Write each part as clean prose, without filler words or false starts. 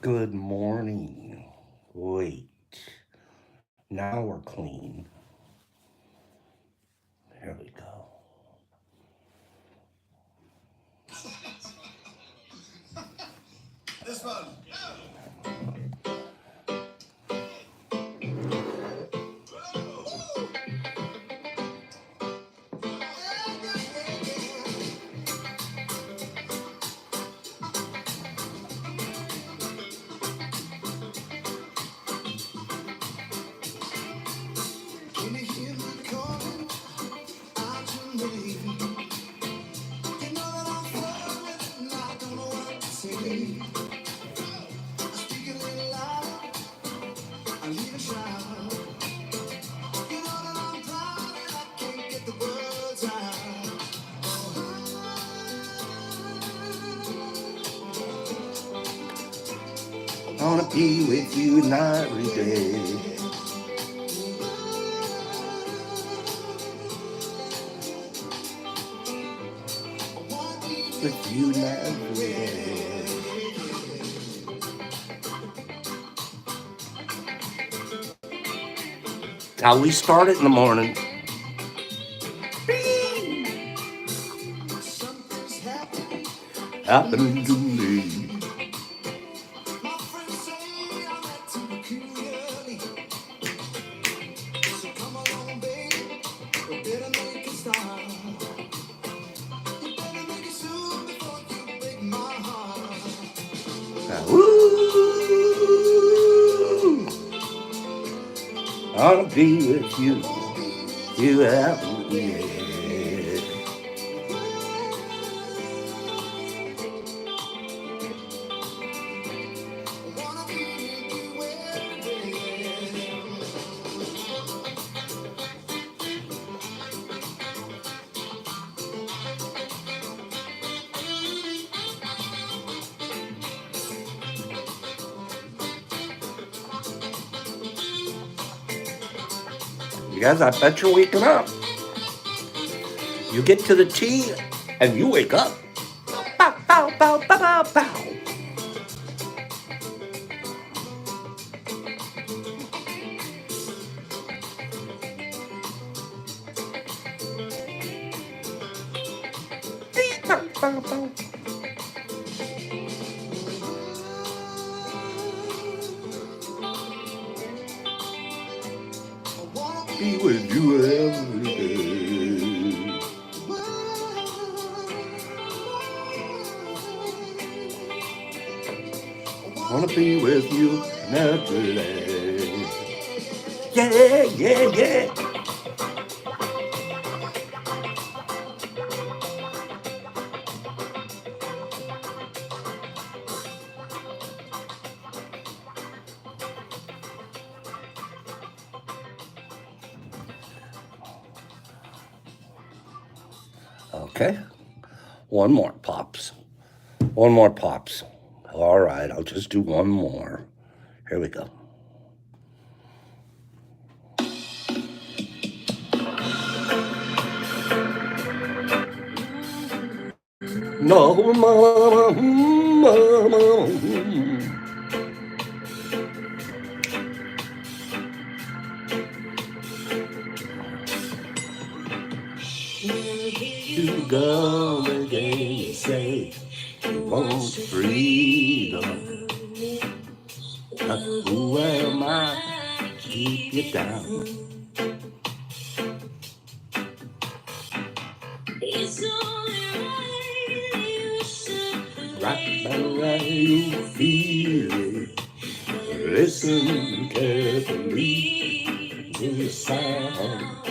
Good morning. Wait, now we're clean. Here we go. This one. Can you hear me calling out your name? You know that I'm falling and I don't know what to say. I speak a little loud, I need a shout. You know that I'm proud and I can't get the words out. I wanna be with you night every day. With you night every day. How we start it in the morning. Something's happening. Happened to me. My friends say I'm acting peculiarly. So come along, baby. We better make a start. You better make it soon before you break my heart. Woo! I wanna be with you. You every day. Wanna be with you every day. You guys, I bet you're waking up. You get to the tea and you wake up. Bow, bow, bow, bow, bow, bow. Bow, bow, bow. I wanna Be be with with you you every every day. I I wanna wanna be be with with you you every every day. day. Yeah, yeah, yeah. Okay. One more, Pops. One more, Pops. All right, I'll just do one more. Here we go. No, mama, mama. You go again, you say you want freedom. Who am I to keep you down? Right by the way you feel it. Listen carefully to the sound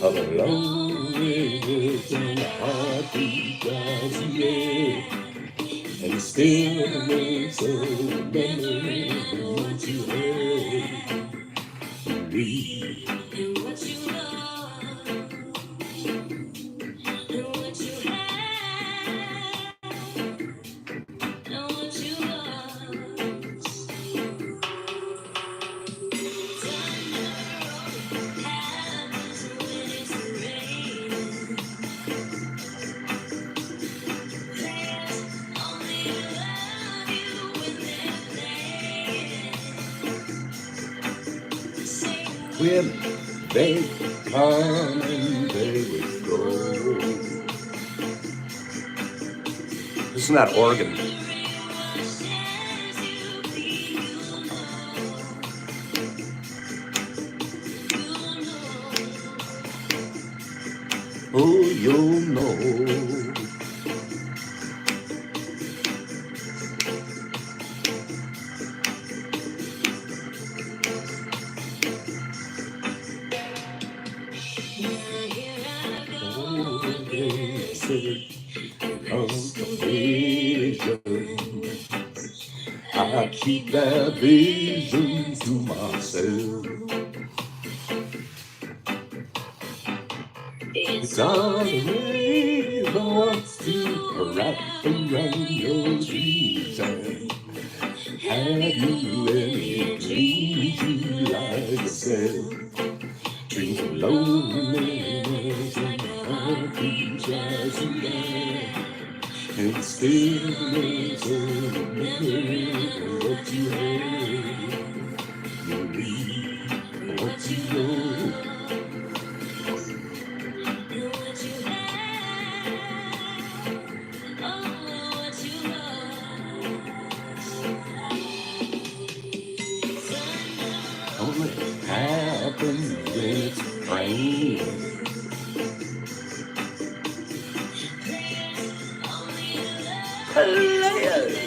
of a lonely rhythm heartbeat drives you mad. And still makes a memory of what you heard. Believe. when they come and they would go. Isn't that organ? Oh, you'll know. I keep that vision to myself. It's always wants to wrap around your dreams. And have you any dreams you like yourself? Dreams of loneliness and happy rising down. And stillness of what you have. You need what you know. Only happens when it's raining. Players.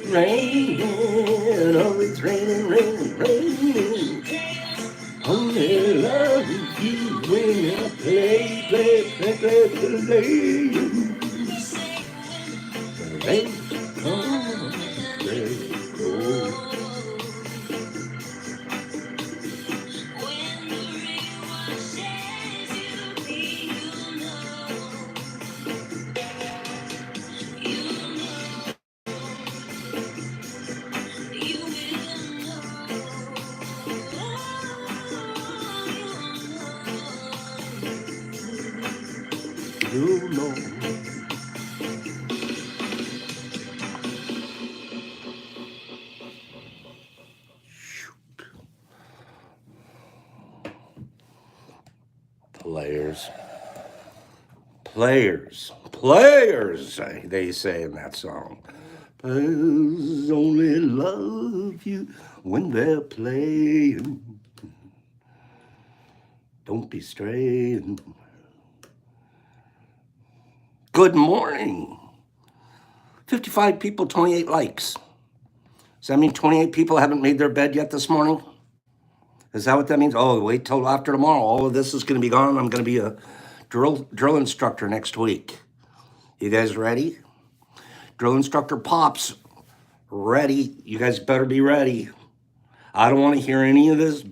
Raining, oh, it's raining, raining, raining. Only love you when I play, play, play, play, play. They come, they go. You know. Players. Players. Players, they say in that song. Players only love you when they're playing. Don't be straying. Good morning. 55 people, 28 likes. Does that mean 28 people haven't made their bed yet this morning? Is that what that means? Oh, wait till after tomorrow. All of this is going to be gone. I'm going to be a drill instructor next week. You guys ready? Drill instructor Pops, ready. You guys better be ready. I don't want to hear any of this.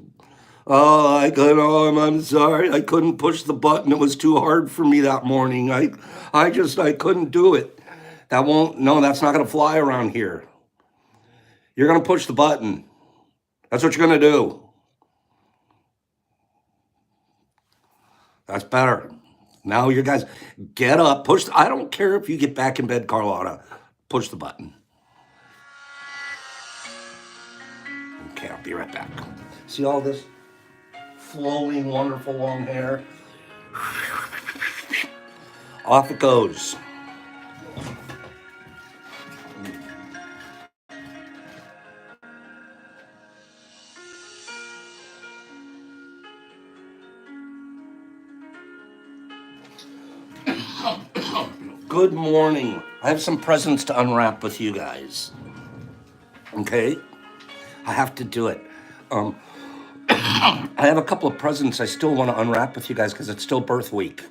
Oh, I'm sorry. I couldn't push the button. It was too hard for me that morning. I couldn't do it. That's not going to fly around here. You're going to push the button. That's what you're going to do. That's better. Now you guys get up, push. I don't care if you get back in bed, Carlotta. Push the button. Okay, I'll be right back. See all this flowing, wonderful long hair? Off it goes. Good morning. I have some presents to unwrap with you guys. Okay? I have to do it. I have a couple of presents I still want to unwrap with you guys because it's still birth week.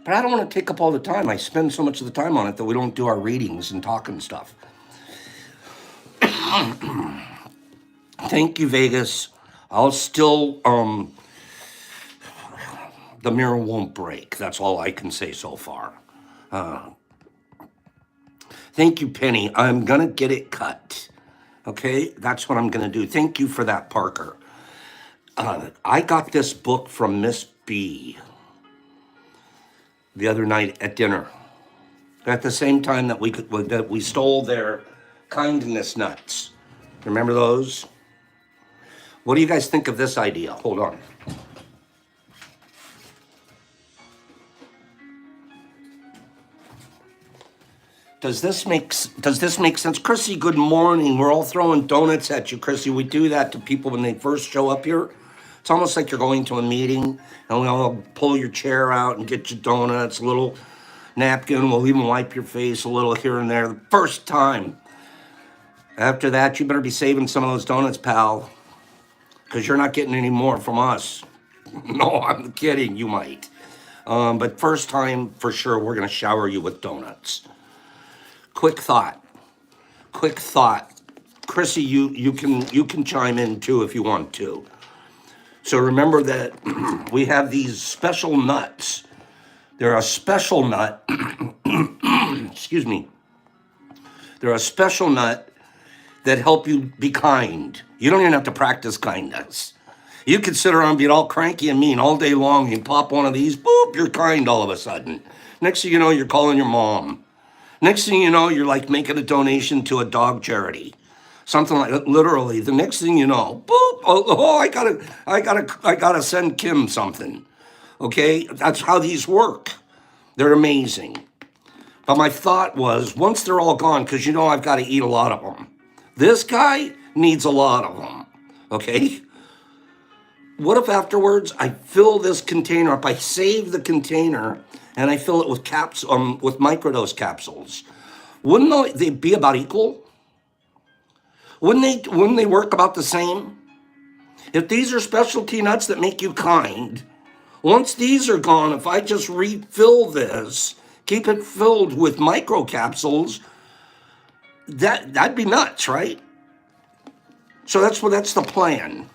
But I don't want to take up all the time. I spend so much of the time on it that we don't do our readings and talk and stuff. Thank you, Vegas. I'll still, the mirror won't break. That's all I can say so far. Thank you, Penny. I'm going to get it cut. Okay, that's what I'm going to do. Thank you for that, Parker. I got this book from Miss B the other night at dinner. At the same time that we stole their kindness nuts. Remember those? What do you guys think of this idea? Hold on. Does this make sense? Chrissy, good morning. We're all throwing donuts at you, Chrissy. We do that to people when they first show up here. It's almost like you're going to a meeting and we all pull your chair out and get you donuts, a little napkin. We'll even wipe your face a little here and there the first time. After that, you better be saving some of those donuts, pal, because you're not getting any more from us. No, I'm kidding. You might. But first time, for sure, we're going to shower you with donuts. Quick thought. Chrissy, you can chime in too if you want to. So remember that we have these special nuts. They're a special nut. Excuse me. They're a special nut that help you be kind. You don't even have to practice kindness. You could sit around and be all cranky and mean all day long. You pop one of these, boop, you're kind all of a sudden. Next thing you know, you're calling your mom. Next thing you know, you're like making a donation to a dog charity. Something like that, literally. The next thing you know, boop, I gotta send Kim something. Okay, that's how these work. They're amazing. But my thought was, once they're all gone, because you know I've got to eat a lot of them. This guy needs a lot of them. Okay. What if afterwards I fill this container up? I save the container and I fill it with with microdose capsules. Wouldn't they be about equal? Wouldn't they work about the same? If these are specialty nuts that make you kind, once these are gone, if I just refill this, keep it filled with micro capsules, that'd be nuts, right? So that's the plan.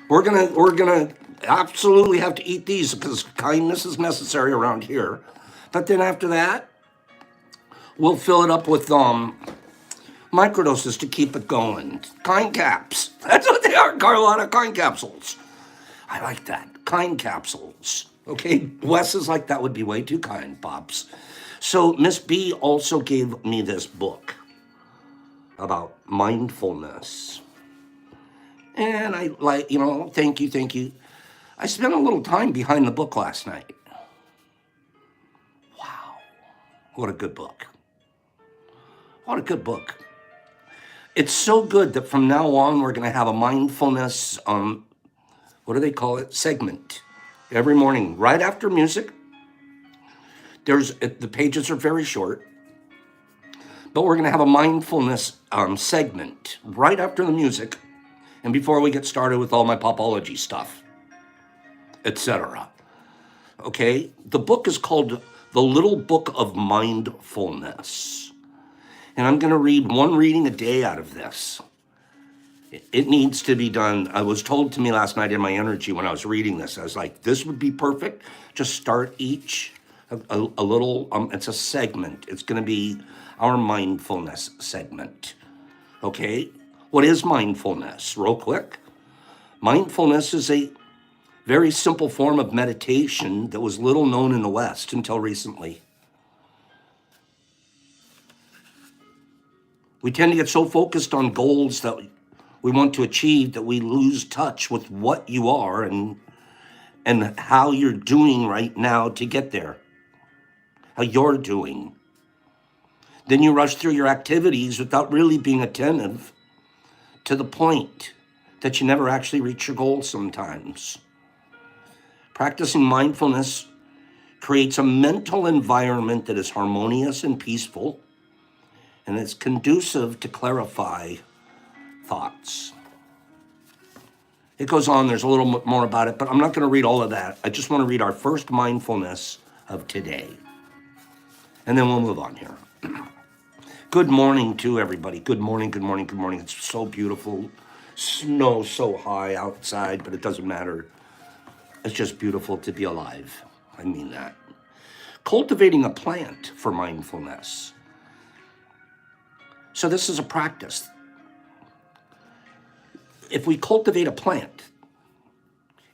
We're gonna absolutely have to eat these because kindness is necessary around here. But then after that, we'll fill it up with microdoses to keep it going. Kind caps. That's what they are, Carlotta. Kind capsules. I like that. Kind capsules. Okay, Wes is like, that would be way too kind, Pops. So Miss B also gave me this book about mindfulness. And I like, thank you. I spent a little time behind the book last night. Wow, what a good book. What a good book. It's so good that from now on, we're going to have a mindfulness, what do they call it? Segment. Every morning, right after music. The pages are very short, but we're going to have a mindfulness segment right after the music and before we get started with all my popology stuff, etc. Okay, the book is called The Little Book of Mindfulness. And I'm going to read one reading a day out of this. It needs to be done. I was told to me last night in my energy when I was reading this, I was like, this would be perfect. Just start each a little, it's a segment. It's going to be our mindfulness segment. Okay, what is mindfulness? Real quick. Mindfulness is a very simple form of meditation that was little known in the West until recently. We tend to get so focused on goals that we want to achieve that we lose touch with what you are and how you're doing right now to get there, how you're doing. Then you rush through your activities without really being attentive to the point that you never actually reach your goals sometimes. Practicing mindfulness creates a mental environment that is harmonious and peaceful, and it's conducive to clarify thoughts. It goes on, there's a little more about it, but I'm not going to read all of that. I just want to read our first mindfulness of today. And then we'll move on here. Good morning to everybody. Good morning. It's so beautiful. Snow so high outside, but it doesn't matter. It's just beautiful to be alive. I mean that. Cultivating a plant for mindfulness. So this is a practice. If we cultivate a plant,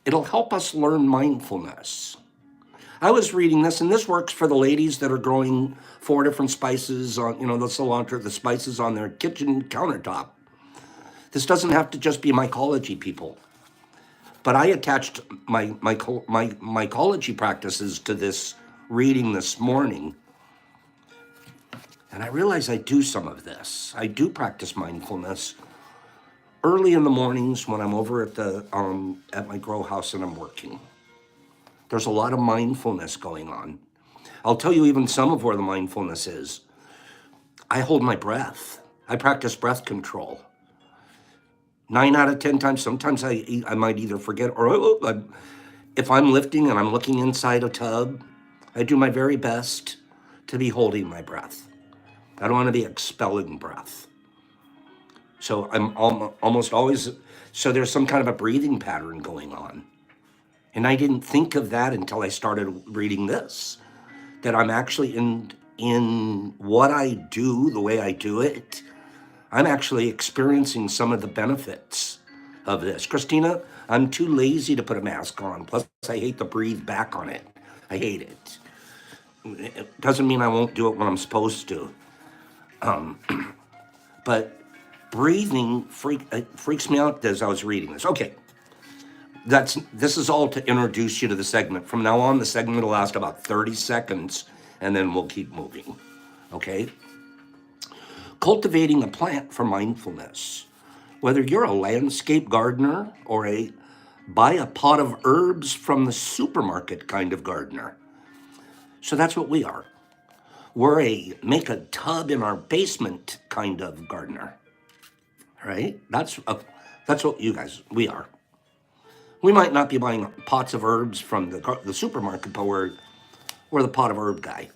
it'll help us learn mindfulness. I was reading this, and this works for the ladies that are growing 4 different spices on, the cilantro, the spices on their kitchen countertop. This doesn't have to just be mycology people. But I attached my mycology practices to this reading this morning. And I realize I do some of this. I do practice mindfulness early in the mornings when I'm over at my grow house and I'm working. There's a lot of mindfulness going on. I'll tell you even some of where the mindfulness is. I hold my breath. I practice breath control. 9 out of 10 times, sometimes I might either forget or if I'm lifting and I'm looking inside a tub, I do my very best to be holding my breath. I don't want to be expelling breath. So I'm almost always, so there's some kind of a breathing pattern going on. And I didn't think of that until I started reading this, that I'm actually in what I do, the way I do it, I'm actually experiencing some of the benefits of this. Christina, I'm too lazy to put a mask on. Plus, I hate to breathe back on it. I hate it. It doesn't mean I won't do it when I'm supposed to. But breathing freaks me out as I was reading this. Okay, this is all to introduce you to the segment. From now on, the segment will last about 30 seconds, and then we'll keep moving. Okay? Cultivating a plant for mindfulness. Whether you're a landscape gardener or buy a pot of herbs from the supermarket kind of gardener. So that's what we are. We're a make a tub in our basement kind of gardener. Right? That's what you guys, we are. We might not be buying pots of herbs from the supermarket, but we're the pot of herb guy.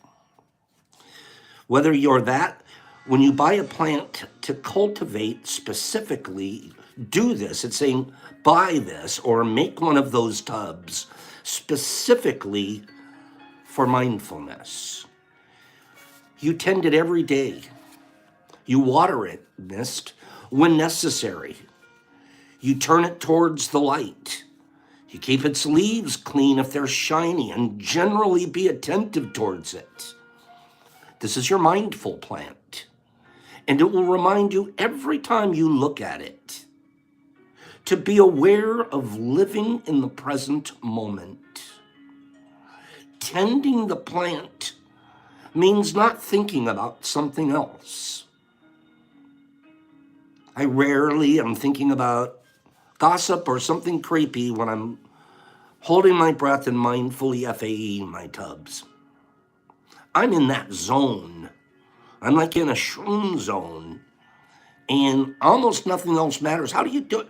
Whether you're that, when you buy a plant to cultivate specifically, do this. It's saying buy this or make one of those tubs specifically for mindfulness. You tend it every day. You water it, when necessary. You turn it towards the light. You keep its leaves clean if they're shiny and generally be attentive towards it. This is your mindful plant. And it will remind you every time you look at it to be aware of living in the present moment. Tending the plant means not thinking about something else. I rarely am thinking about gossip or something creepy when I'm holding my breath and mindfully FAE my tubs. I'm in that zone. I'm like in a shroom zone, and almost nothing else matters. How do you do it?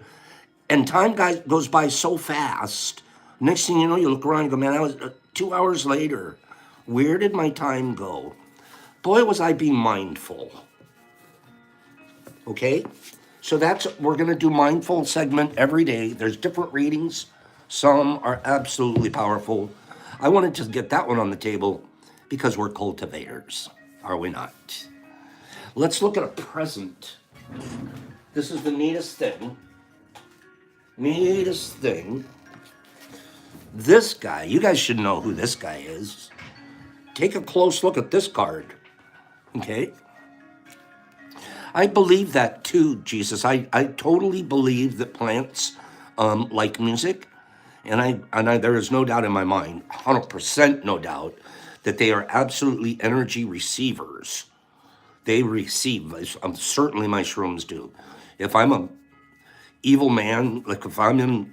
And time goes by so fast. Next thing you know, you look around and go, man, that was 2 hours later. Where did my time go? Boy, was I being mindful. Okay? So we're going to do mindful segment every day. There's different readings. Some are absolutely powerful. I wanted to get that one on the table because we're cultivators, are we not? Let's look at a present. This is the neatest thing. Neatest thing. This guy, you guys should know who this guy is. Take a close look at this card. Okay? I believe that too, Jesus. I totally believe that plants like music. And I there is no doubt in my mind, 100% no doubt, that they are absolutely energy receivers. They receive, certainly my shrooms do. If I'm a evil man, like if I'm in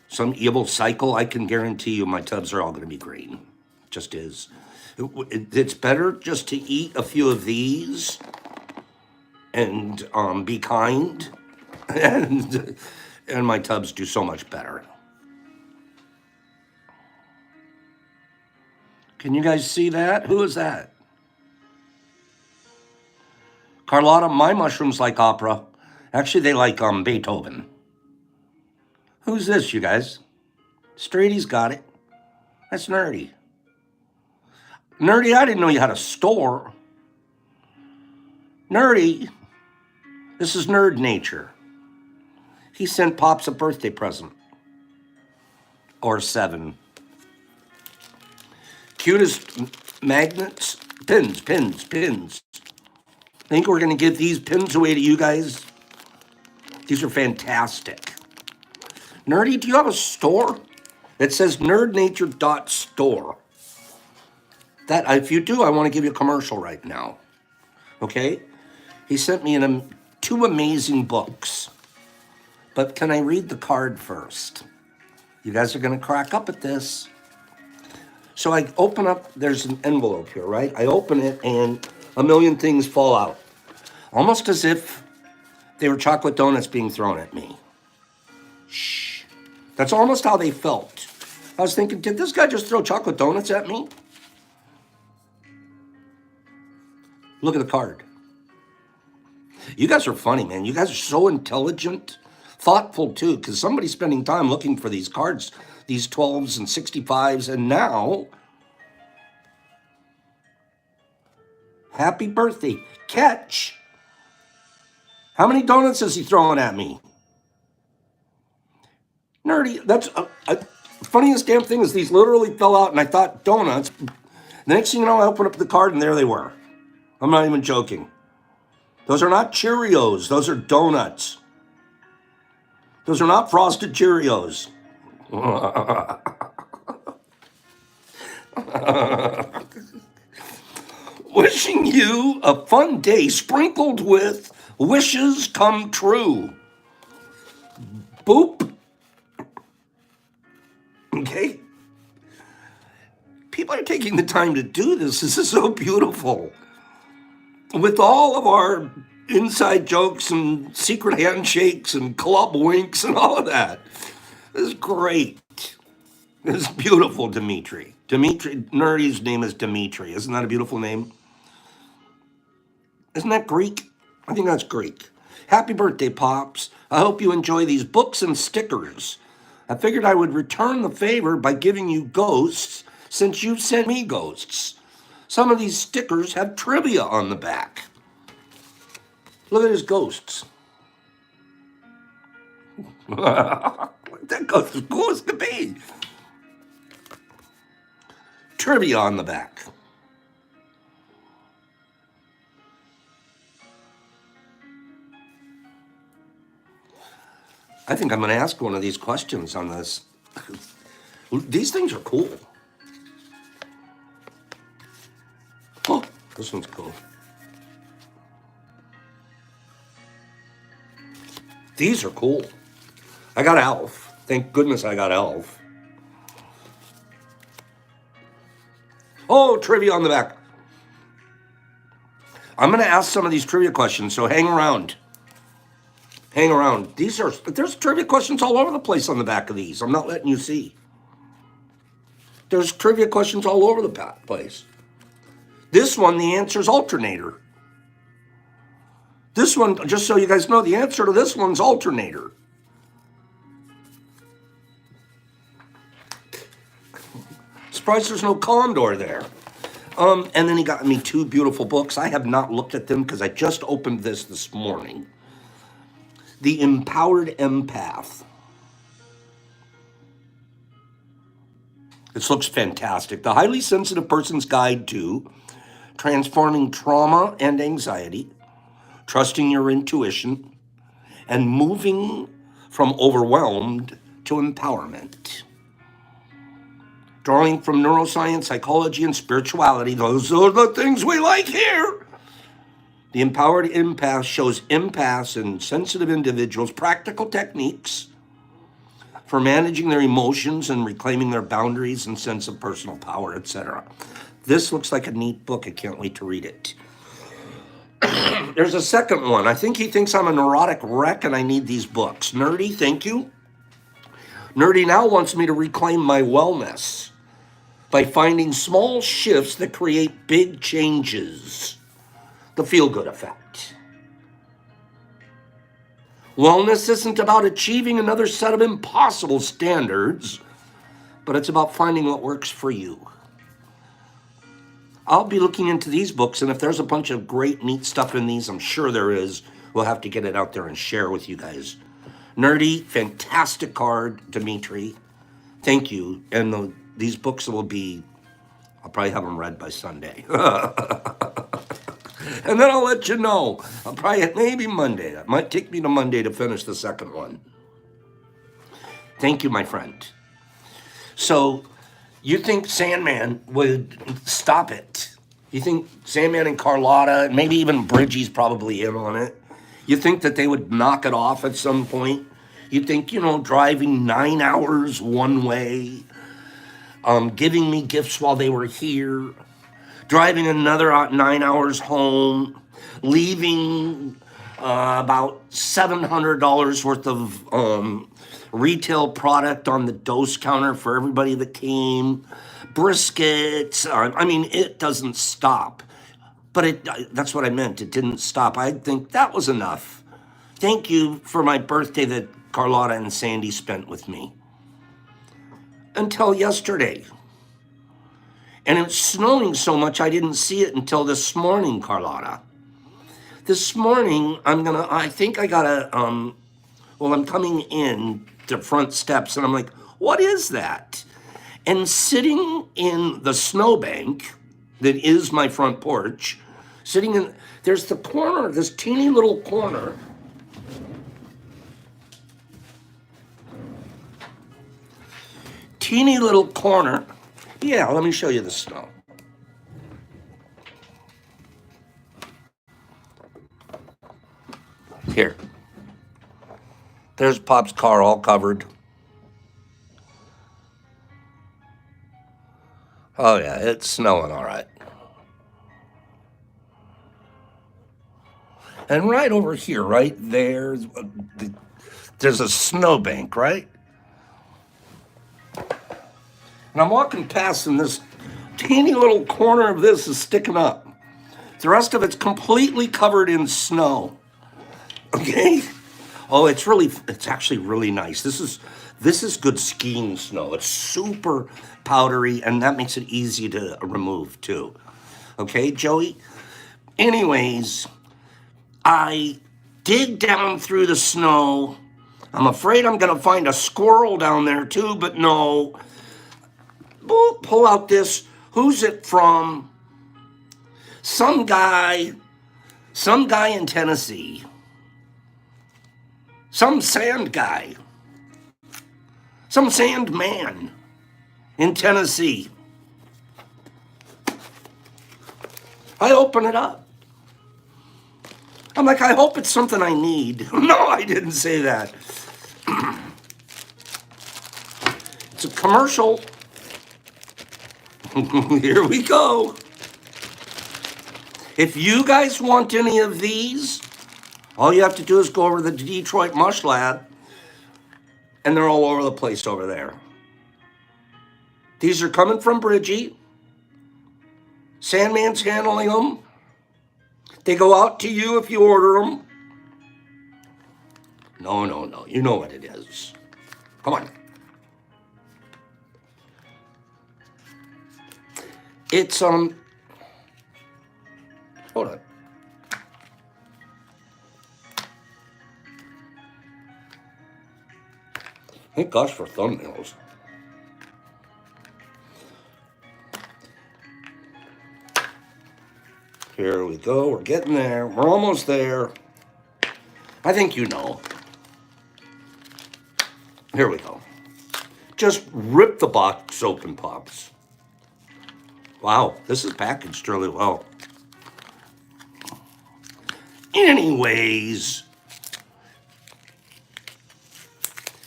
some evil cycle, I can guarantee you my tubs are all going to be green. Just is. It's better just to eat a few of these and be kind, and my tubs do so much better. Can you guys see that? Who is that? Carlotta, my mushrooms like opera. Actually, they like Beethoven. Who's this, you guys? Straightie's got it. That's nerdy. Nerdy, I didn't know you had a store. Nerdy, this is Nerd Nature. He sent Pops a birthday present. Or 7. Cutest magnets. Pins. Think we're going to give these pins away to you guys? These are fantastic. Nerdy, do you have a store? It says nerdnature.store. That, if you do, I want to give you a commercial right now. Okay? He sent me 2 amazing books. But can I read the card first? You guys are going to crack up at this. So I open up, there's an envelope here, right? I open it and a million things fall out. Almost as if they were chocolate donuts being thrown at me. Shh. That's almost how they felt. I was thinking, did this guy just throw chocolate donuts at me? Look at the card. You guys are funny, man. You guys are so intelligent, thoughtful too, because somebody's spending time looking for these cards, these 12s and 65s, and now, happy birthday. Catch. How many donuts is he throwing at me? Nerdy, that's funniest damn thing is these literally fell out and I thought donuts. The next thing you know, I open up the card and there they were. I'm not even joking. Those are not Cheerios. Those are donuts. Those are not frosted Cheerios. Wishing you a fun day sprinkled with wishes come true. Boop. Okay? People are taking the time to do this. This is so beautiful. With all of our inside jokes and secret handshakes and club winks and all of that. This is great. This is beautiful, Dimitri. Nerdy's name is Dimitri. Isn't that a beautiful name? Isn't that Greek? I think that's Greek. Happy birthday, Pops. I hope you enjoy these books and stickers. I figured I would return the favor by giving you ghosts since you've sent me ghosts. Some of these stickers have trivia on the back. Look at his ghosts. That ghost is cool as can be. Trivia on the back. I think I'm going to ask one of these questions on this. These things are cool. Oh, this one's cool. These are cool. I got Elf. Thank goodness I got Elf. Oh, trivia on the back. I'm going to ask some of these trivia questions, so hang around. Hang around. There's trivia questions all over the place on the back of these. I'm not letting you see. There's trivia questions all over the place. This one, the answer is alternator. This one, just so you guys know, the answer to this one's alternator. Surprised there's no condor there. And then he got me 2 beautiful books. I have not looked at them because I just opened this morning. The Empowered Empath. This looks fantastic. The Highly Sensitive Person's Guide to Transforming Trauma and Anxiety, Trusting Your Intuition, and Moving from Overwhelmed to Empowerment. Drawing from neuroscience, psychology, and spirituality. Those are the things we like here. The Empowered Empath shows empaths and sensitive individuals practical techniques for managing their emotions and reclaiming their boundaries and sense of personal power, etc. This looks like a neat book. I can't wait to read it. There's a second one. I think he thinks I'm a neurotic wreck and I need these books. Nerdy, thank you. Nerdy now wants me to reclaim my wellness by finding small shifts that create big changes. The feel-good effect. Wellness isn't about achieving another set of impossible standards, but it's about finding what works for you. I'll be looking into these books, and if there's a bunch of great, neat stuff in these, I'm sure there is. We'll have to get it out there and share with you guys. Nerdy, fantastic card, Dimitri. Thank you. And these books will be, I'll probably have them read by Sunday. And then I'll let you know. I'll probably, maybe Monday. It might take me to Monday to finish the second one. Thank you, my friend. So, you think Sandman would stop it? You think Sandman and Carlotta, and maybe even Bridgie's probably in on it? You think that they would knock it off at some point? You think, driving 9 hours one way, giving me gifts while they were here, driving another 9 hours home, leaving about $700 worth of retail product on the dose counter for everybody that came, briskets. I mean, it doesn't stop. But that's what I meant. It didn't stop. I think that was enough. Thank you for my birthday that Carlotta and Sandy spent with me. Until yesterday. And it's snowing so much I didn't see it until this morning, Carlotta. This morning, I think I gotta, I'm coming in the front steps and I'm like, what is that? And sitting in the snowbank that is my front porch, there's the corner, this teeny little corner. Teeny little corner. Yeah, let me show you the snow. Here. There's Pop's car all covered. Oh yeah, it's snowing all right. And right over here, right there, there's a snowbank, right? And I'm walking past and this teeny little corner of this is sticking up. The rest of it's completely covered in snow. Okay? Oh, it's actually really nice. This is good skiing snow. It's super powdery, and that makes it easy to remove too. Okay, Joey? Anyways, I dig down through the snow. I'm afraid I'm gonna find a squirrel down there too, but no. Pull out this. Who's it from? Some guy in Tennessee. Some sand guy. Some sand man in Tennessee. I open it up. I'm like, I hope it's something I need. No, I didn't say that. It's a commercial. Here we go. If you guys want any of these, all you have to do is go over to the Detroit Mush Lab, and they're all over the place over there. These are coming from Bridgie. Sandman's handling them. They go out to you if you order them. No. You know what it is. Come on. It's, hold on. Thank gosh for thumbnails. Here we go. We're getting there. We're almost there. I think you know. Here we go. Just rip the box open, Pops. Wow, this is packaged really well. Anyways,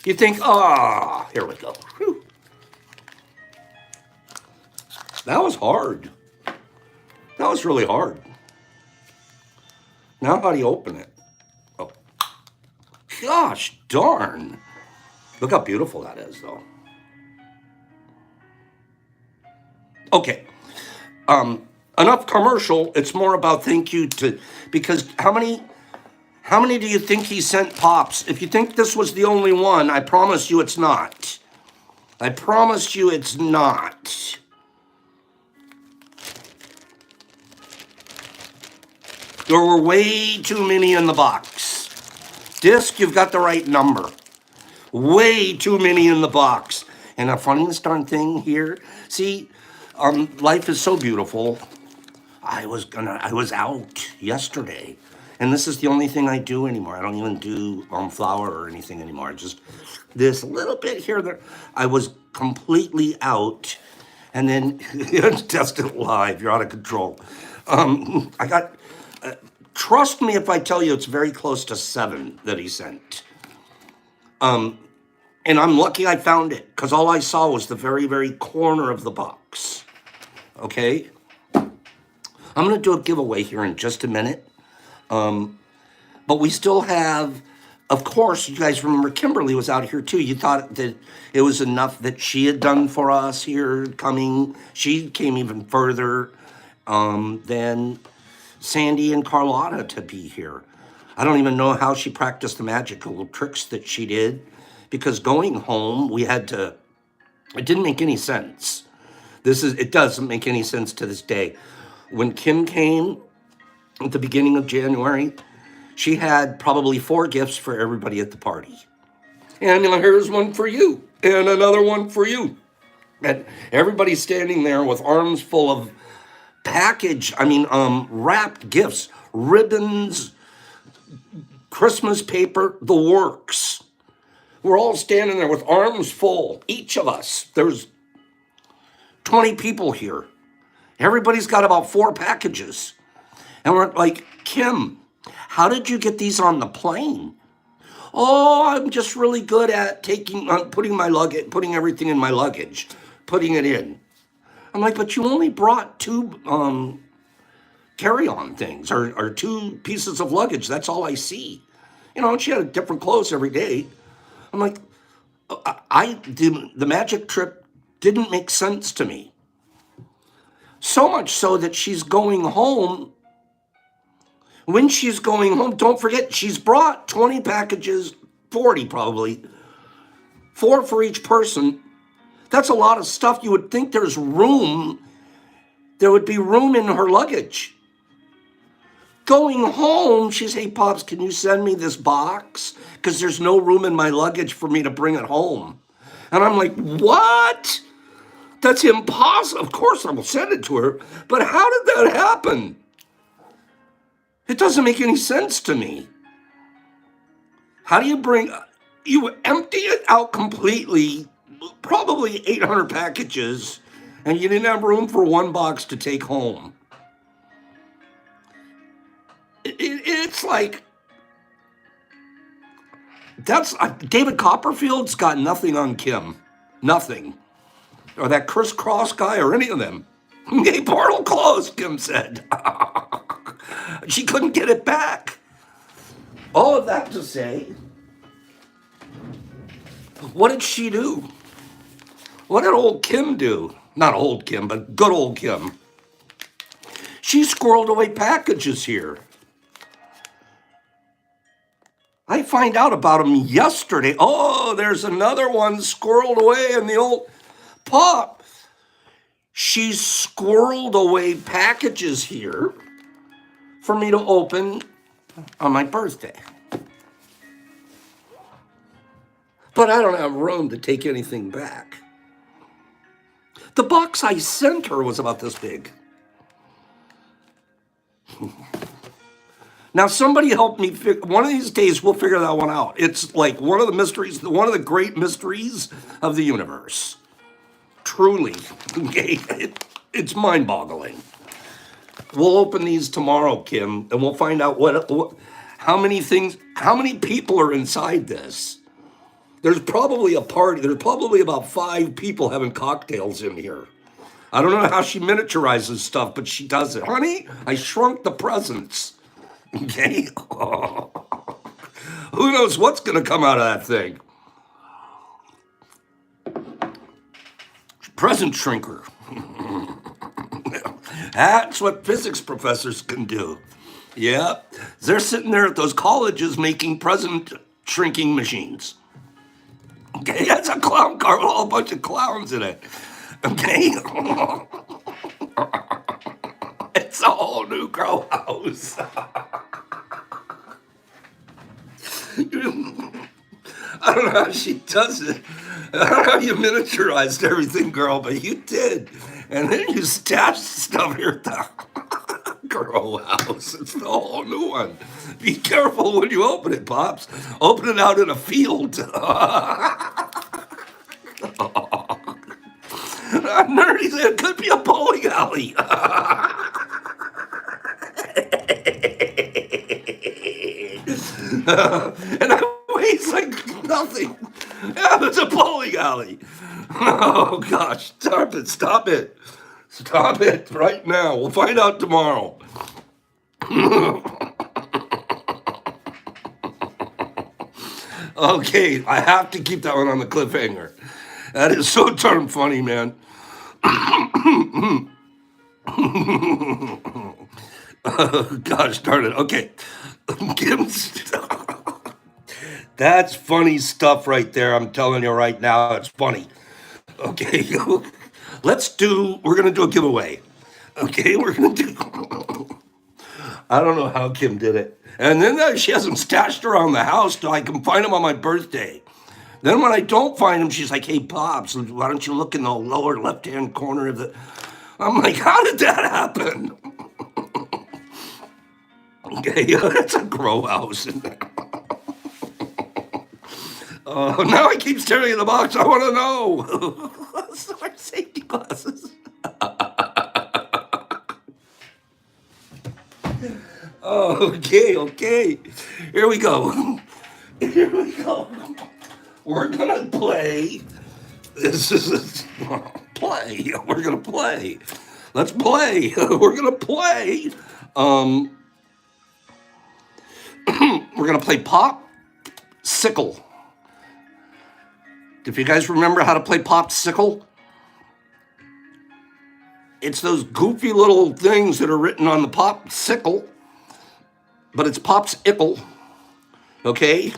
you think, here we go. Whew. That was hard. That was really hard. Now how do you open it? Oh, gosh darn. Look how beautiful that is, though. Okay. Enough commercial. It's more about thank you to, because how many do you think he sent Pops? If you think this was the only one, I promise you it's not. I promise you it's not. There were way too many in the box. Disc, you've got the right number. Way too many in the box. And the funniest darn thing here, see, life is so beautiful. I was out yesterday, and this is the only thing I do anymore. I don't even do flour or anything anymore. Just this little bit here, there. I was completely out, and then test it live. You're out of control. I got. Trust me if I tell you, it's very close to 7 that he sent. And I'm lucky I found it because all I saw was the very, very corner of the box. Okay. I'm going to do a giveaway here in just a minute. But we still have, of course, you guys remember Kimberly was out here too. You thought that it was enough that she had done for us here coming. She came even further than Sandy and Carlotta to be here. I don't even know how she practiced the magical tricks that she did because going home, we had to, it didn't make any sense. It doesn't make any sense to this day. When Kim came at the beginning of January, she had probably 4 gifts for everybody at the party. And here's one for you, and another one for you. And everybody's standing there with arms full of wrapped gifts, ribbons, Christmas paper, the works. We're all standing there with arms full, each of us. There's 20 people here. Everybody's got about 4 packages. And we're like, Kim, how did you get these on the plane? Oh, I'm just really good at putting everything in my luggage, putting it in. I'm like, but you only brought 2 carry-on things or 2 pieces of luggage. That's all I see. And she had different clothes every day. I'm like, the magic trip didn't make sense to me. So much so that she's going home. When she's going home, don't forget, she's brought 20 packages, 40 probably, 4 for each person. That's a lot of stuff. You would think there would be room in her luggage. Going home, she says, hey, Pops, can you send me this box? Because there's no room in my luggage for me to bring it home. And I'm like, what? That's impossible. Of course, I will send it to her. But how did that happen? It doesn't make any sense to me. How do you empty it out completely, probably 800 packages, and you didn't have room for 1 box to take home? It's like, David Copperfield's got nothing on Kim. Nothing. Or that Chris Cross guy or any of them. Hey, portal closed, Kim said. She couldn't get it back. All of that to say, what did she do? What did old Kim do? Not old Kim, but good old Kim. She squirreled away packages here. I find out about them yesterday. Oh, there's another one squirreled away in the old Pop. She squirreled away packages here for me to open on my birthday. But I don't have room to take anything back. The box I sent her was about this big. Now, somebody help me. One of these days, we'll figure that one out. It's like one of the mysteries, one of the great mysteries of the universe. Truly. Okay? It's mind-boggling. We'll open these tomorrow, Kim, and we'll find out how many people are inside this. There's probably a party. There's probably about 5 people having cocktails in here. I don't know how she miniaturizes stuff, but she does it. Honey, I shrunk the presents. Okay? Who knows what's going to come out of that thing? Present shrinker. That's what physics professors can do. Yeah. They're sitting there at those colleges making present shrinking machines. Okay, that's a clown car with a whole bunch of clowns in it. Okay? It's a whole new grow house. don't know how she does it. I don't know how you miniaturized everything, girl, but you did. And then you stashed stuff here at the grow house. It's the whole new one. Be careful when you open it, Pops. Open it out in a field. Nerdy said it could be a bowling alley. And I weighs like nothing. Yeah, it's a bowling alley. Oh gosh, stop it, stop it. Stop it right now. We'll find out tomorrow. Okay, I have to keep that one on the cliffhanger. That is so darn funny, man. Gosh darn it. Okay. That's funny stuff right there. I'm telling you right now, it's funny. Okay. We're going to do a giveaway. Okay, we're going to do. I don't know how Kim did it. And then she has them stashed around the house so I can find them on my birthday. Then when I don't find them, she's like, hey, Pops, why don't you look in the lower left-hand corner of the... I'm like, how did that happen? Okay, it's a grow house. Now I keep staring at the box. I want to know. Smart safety glasses. Okay. Here we go. We're gonna play. This is play. We're gonna play. Let's play. We're gonna play. We're gonna play Pop-sickle. If you guys remember how to play Pop-sickle, it's those goofy little things that are written on the Pop-sickle, but it's Pop-sickle, okay?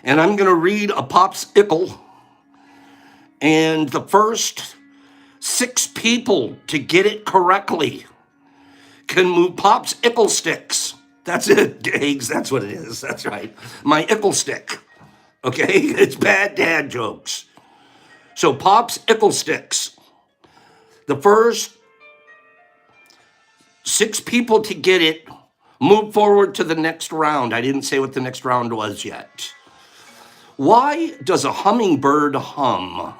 And I'm gonna read a Pop-sickle, and the first 6 people to get it correctly can move Pop's ickle sticks. That's it, Eggs, that's what it is, that's right. My ickle stick, okay? It's bad dad jokes. So Pop's ickle sticks. The first 6 people to get it move forward to the next round. I didn't say what the next round was yet. Why does a hummingbird hum?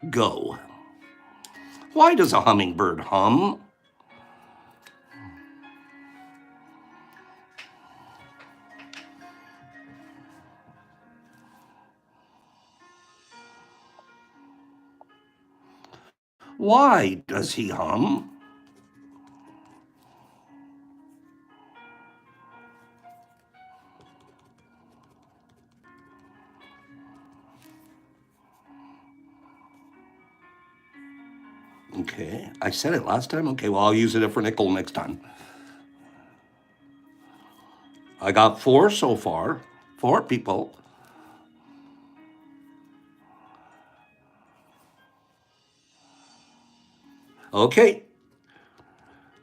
Go. Why does a hummingbird hum? Why does he hum? Okay, I said it last time. Okay, well, I'll use a different nickel next time. I got 4 so far. 4 people. Okay,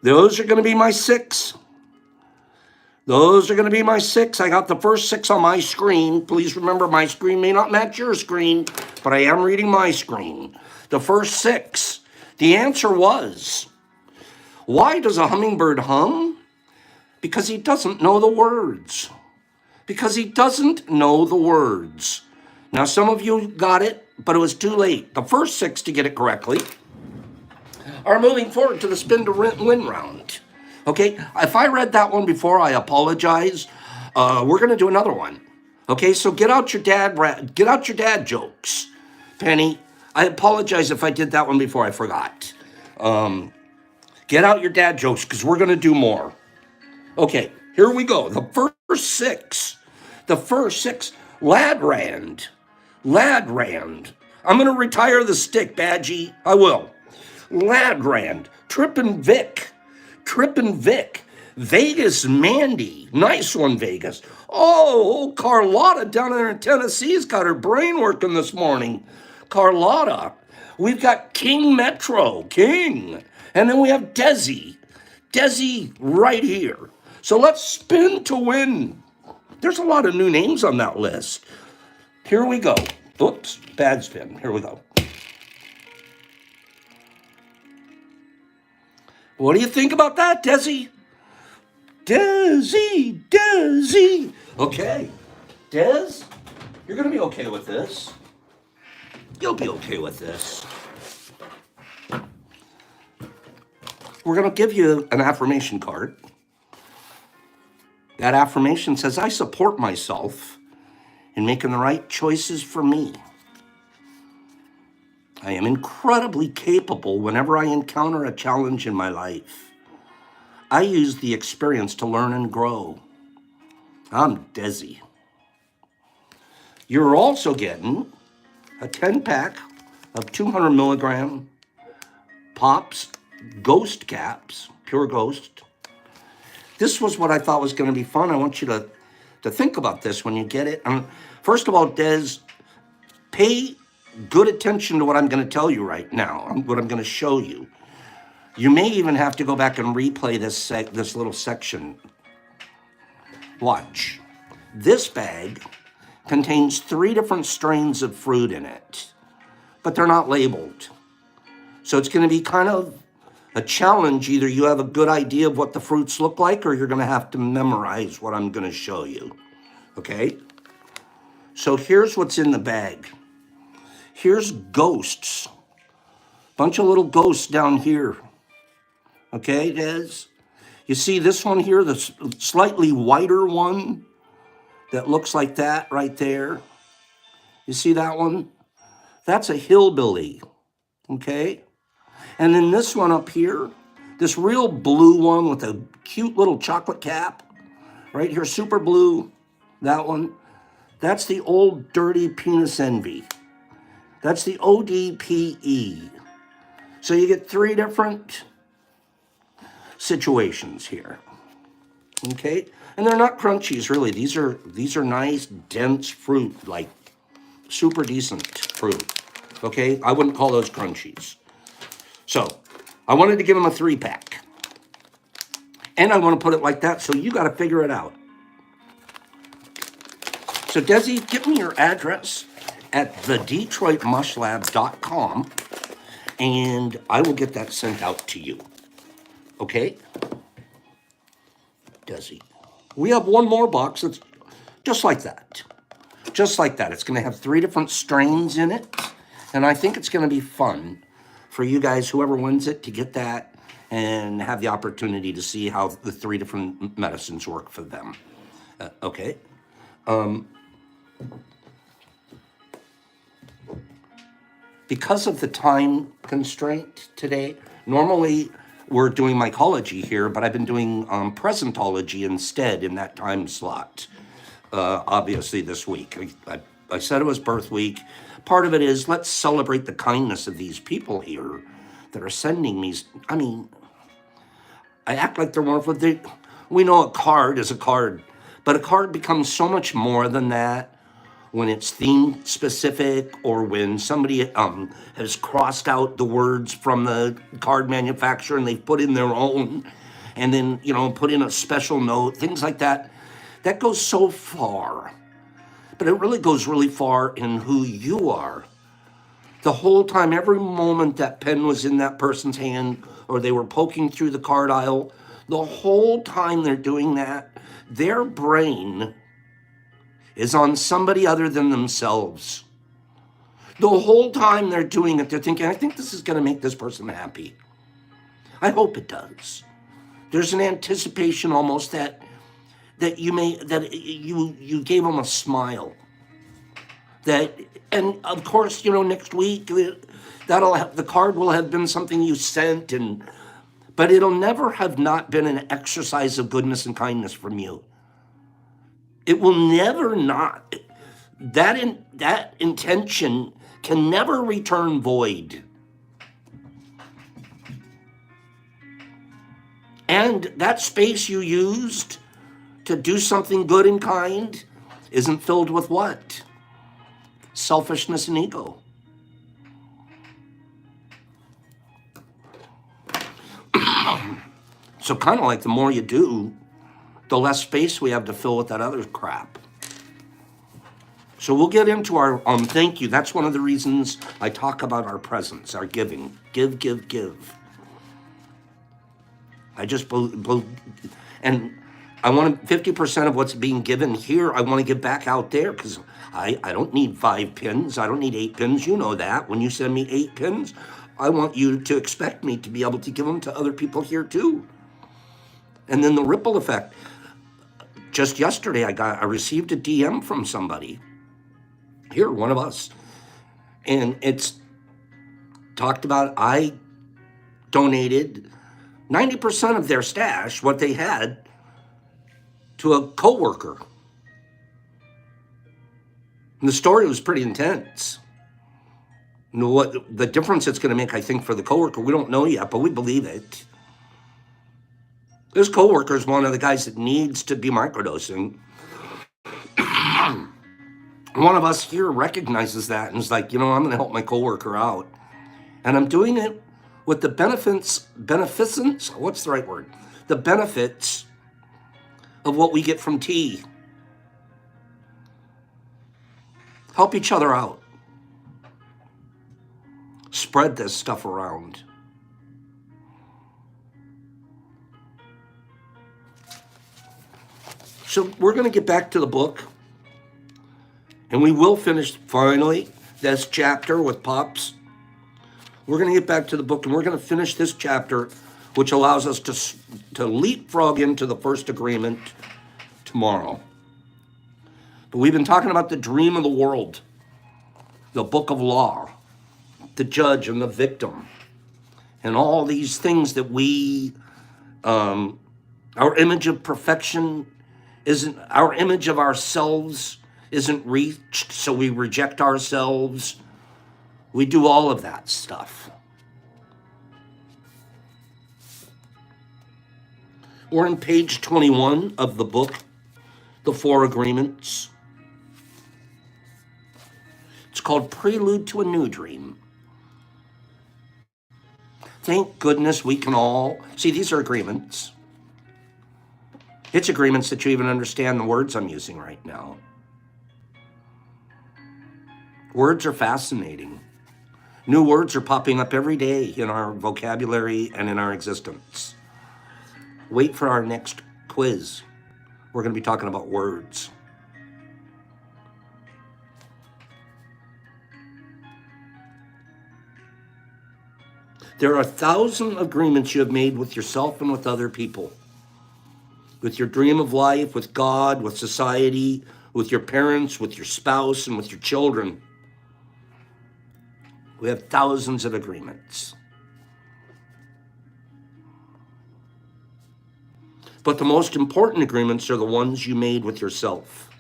those are going to be my 6. Those are going to be my 6. I got the first 6 on my screen. Please remember, my screen may not match your screen, but I am reading my screen. The first 6. The answer was, why does a hummingbird hum? Because he doesn't know the words. Because he doesn't know the words. Now, some of you got it, but it was too late. The first 6 to get it correctly are moving forward to the spin to win round. Okay, if I read that one before, I apologize. We're gonna do another one. Okay, so get out your dad jokes, Penny. I apologize if I did that one before. I forgot. Get out your dad jokes because we're gonna do more. Okay, here we go. The first 6. Ladrand. I'm gonna retire the stick, Badgie. I will. Ladrand. Trippin' Vic. Vegas Mandy. Nice one, Vegas. Oh, Carlotta down there in Tennessee's got her brain working this morning. Carlotta. We've got King Metro. King. And then we have Desi. Desi right here. So let's spin to win. There's a lot of new names on that list. here we go. Oops, bad spin. Here we go. What do you think about that, Desi? Desi. Okay, Des, you're gonna be okay with this. You'll be okay with this. We're gonna give you an affirmation card. That affirmation says, I support myself in making the right choices for me. I am incredibly capable whenever I encounter a challenge in my life. I use the experience to learn and grow. I'm Desi. You're also getting a 10-pack of 200 milligram Pops Ghost Caps, Pure Ghost. This was what I thought was going to be fun. I want you to think about this when you get it. First of all, Des, pay good attention to what I'm going to tell you right now, what I'm going to show you. You may even have to go back and replay this little section. Watch. This bag contains 3 different strains of fruit in it, but they're not labeled. So it's going to be kind of a challenge. Either you have a good idea of what the fruits look like, or you're going to have to memorize what I'm going to show you. Okay? So here's what's in the bag. Here's ghosts. Bunch of little ghosts down here. Okay, Des? You see this one here, the slightly whiter one that looks like that right there? You see that one? That's a hillbilly, okay? And then this one up here, this real blue one with a cute little chocolate cap, right here, super blue, that one. That's the old dirty penis envy. That's the ODPE. So you get 3 different situations here, okay? And they're not crunchies, really. These are nice, dense fruit, like super decent fruit, okay? I wouldn't call those crunchies. So I wanted to give them a 3-pack. And I want to put it like that, so you got to figure it out. So Desi, give me your address at thedetroitmushlab.com, and I will get that sent out to you. Okay? Desi. We have one more box that's just like that. Just like that. It's going to have 3 different strains in it, and I think it's going to be fun for you guys, whoever wins it, to get that and have the opportunity to see how the 3 different medicines work for them. Okay? Because of the time constraint today, normally we're doing mycology here, but I've been doing presentology instead in that time slot, obviously this week. I said it was birth week. Part of it is, let's celebrate the kindness of these people here that are sending me. I mean, I act like they're wonderful. We know a card is a card, but a card becomes so much more than that when it's theme specific, or when somebody has crossed out the words from the card manufacturer and they've put in their own, and then, put in a special note, things like that. That goes so far. But it really goes really far in who you are. The whole time, every moment that pen was in that person's hand, or they were poking through the card aisle, the whole time they're doing that, their brain is on somebody other than themselves. The whole time they're doing it, they're thinking, I think this is going to make this person happy. I hope it does. There's an anticipation almost that you gave them a smile. And of course, next week the card will have been something you sent, but it'll never have not been an exercise of goodness and kindness from you. It will never not. That intention can never return void. And that space you used to do something good and kind isn't filled with what? Selfishness and ego. So kind of like the more you do, the less space we have to fill with that other crap. So we'll get into our thank you. That's one of the reasons I talk about our presence, our giving. Give, give, give. I just believe, and I want 50% of what's being given here, I want to give back out there, because I don't need 5 pins. I don't need 8 pins. You know that. When you send me 8 pins, I want you to expect me to be able to give them to other people here too. And then the ripple effect. Just yesterday, I received a DM from somebody here, one of us, and it's talked about I donated 90% of their stash, what they had, to a coworker. And the story was pretty intense. You know what the difference it's going to make, I think, for the coworker, we don't know yet, but we believe it. This coworker is one of the guys that needs to be microdosing. One of us here recognizes that and is like, I'm going to help my coworker out. And I'm doing it with the beneficence, what's the right word? The benefits of what we get from tea. Help each other out. Spread this stuff around. So we're going to get back to the book, and we will finish finally this chapter with Pops. We're going to get back to the book, and we're going to finish this chapter, which allows us to leapfrog into the first agreement tomorrow. But we've been talking about the dream of the world, the book of law, the judge and the victim, and all these things that we, our image of perfection isn't, our image of ourselves isn't reached, so we reject ourselves. We do all of that stuff. We're on page 21 of the book, The 4 Agreements. It's called Prelude to a New Dream. Thank goodness we can all see these are agreements. It's agreements that you even understand the words I'm using right now. Words are fascinating. New words are popping up every day in our vocabulary and in our existence. Wait for our next quiz. We're going to be talking about words. There are 1,000 agreements you have made with yourself and with other people. With your dream of life, with God, with society, with your parents, with your spouse, and with your children. We have thousands of agreements. But the most important agreements are the ones you made with yourself.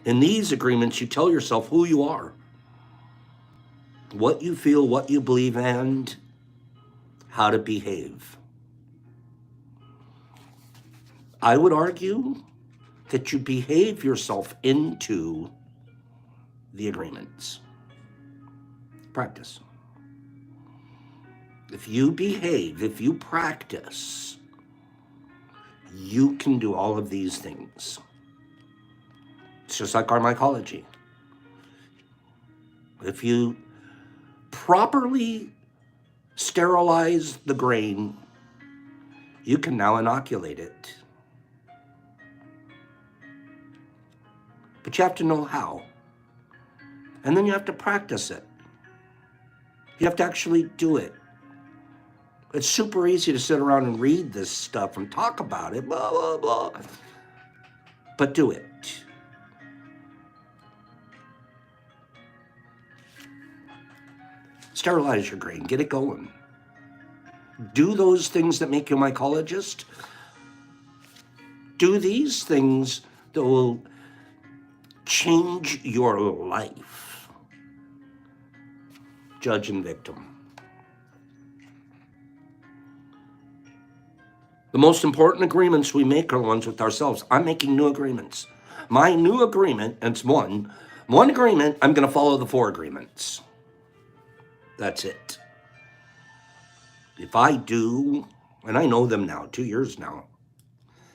In these agreements, you tell yourself who you are, what you feel, what you believe, and how to behave. I would argue that you behave yourself into the agreements. Practice. If you behave, if you practice, you can do all of these things. It's just like our mycology. If you properly sterilize the grain, you can now inoculate it. But you have to know how. And then you have to practice it. You have to actually do it. It's super easy to sit around and read this stuff and talk about it, blah, blah, blah. But do it. Sterilize your grain. Get it going. Do those things that make you a mycologist. Do these things that will change your life. Judge and victim. The most important agreements we make are ones with ourselves. I'm making new agreements. My new agreement, and it's one agreement, I'm going to follow the 4 agreements. That's it. If I do, and I know them now, 2 years now,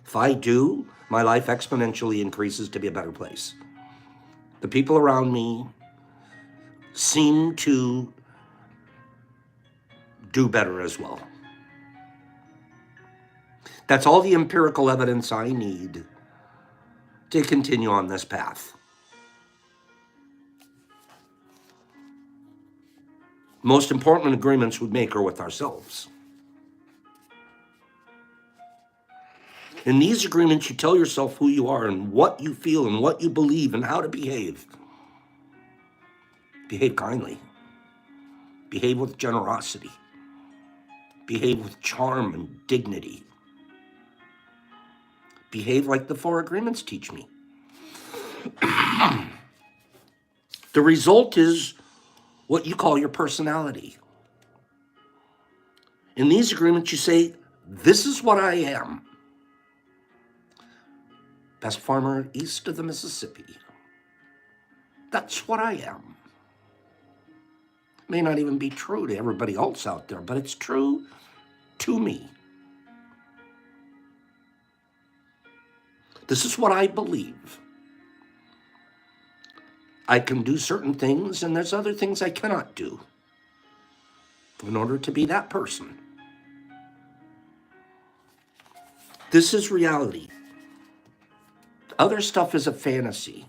if I do, my life exponentially increases to be a better place. The people around me seem to do better as well. That's all the empirical evidence I need to continue on this path. Most important agreements we make are with ourselves. In these agreements, you tell yourself who you are and what you feel and what you believe and how to behave. Behave kindly. Behave with generosity. Behave with charm and dignity. Behave like the 4 agreements teach me. The result is what you call your personality. In these agreements, you say, this is what I am. Best farmer east of the Mississippi. That's what I am. May not even be true to everybody else out there, but it's true to me. This is what I believe. I can do certain things, and there's other things I cannot do in order to be that person. This is reality. Other stuff is a fantasy.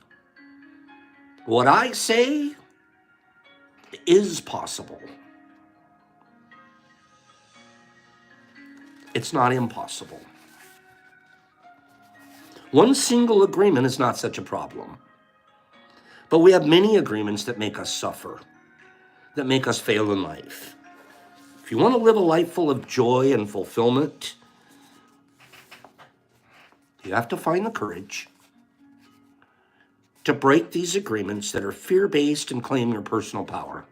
What I say is possible. It's not impossible. One single agreement is not such a problem. But we have many agreements that make us suffer, that make us fail in life. If you want to live a life full of joy and fulfillment, you have to find the courage to break these agreements that are fear-based and claim your personal power.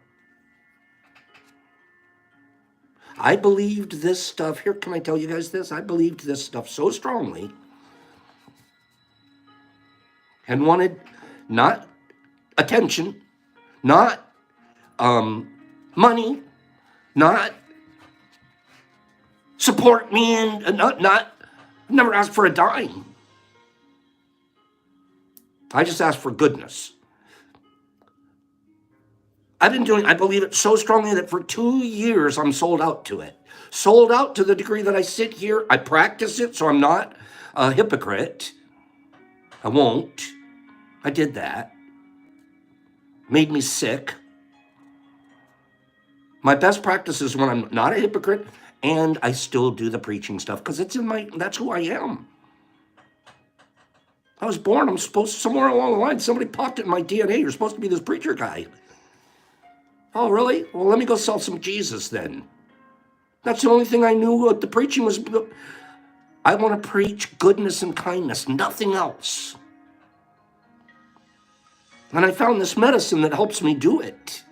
I believed this stuff, here, can I tell you guys this? I believed this stuff so strongly and wanted not attention, not money, not support me, and never asked for a dime. I just asked for goodness. I believe it so strongly that for 2 years I'm sold out to it. Sold out to the degree that I sit here, I practice it, so I'm not a hypocrite. I won't. I did that. Made me sick. My best practice is when I'm not a hypocrite and I still do the preaching stuff because that's who I am. I was born, I'm supposed to, somewhere along the line, somebody popped it in my DNA. You're supposed to be this preacher guy. Oh, really? Well, let me go sell some Jesus then. That's the only thing I knew what the preaching was. I want to preach goodness and kindness, nothing else. And I found this medicine that helps me do it.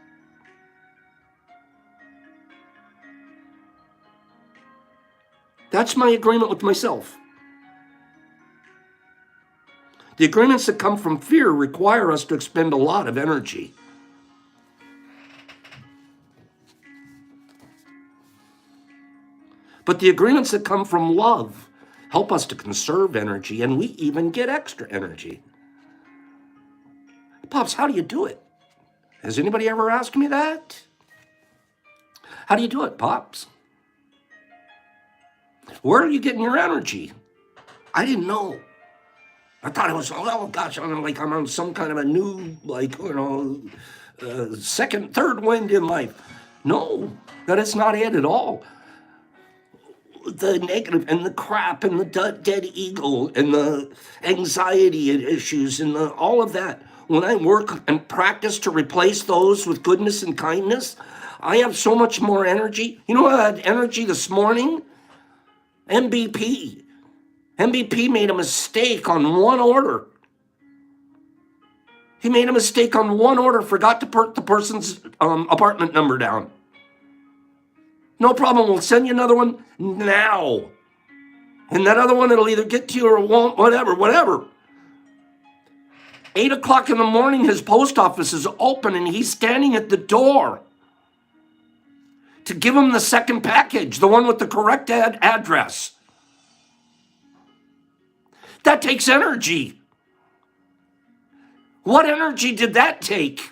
That's my agreement with myself. The agreements that come from fear require us to expend a lot of energy. But the agreements that come from love help us to conserve energy, and we even get extra energy. Pops, how do you do it? Has anybody ever asked me that? How do you do it, Pops? Where are you getting your energy? I didn't know. I thought it was, oh gosh, I'm on some kind of a new, second, third wind in life. No, that is not it at all. The negative and the crap and the dead ego and the anxiety issues and all of that. When I work and practice to replace those with goodness and kindness, I have so much more energy. You know, I had energy this morning. MVP made a mistake on one order. He made a mistake on one order, forgot to put the person's apartment number down. No problem, we'll send you another one now. And that other one, it'll either get to you or it won't, whatever. 8 o'clock in the morning, his post office is open and he's standing at the door. to give them the second package, the one with the correct address. That takes energy. What energy did that take?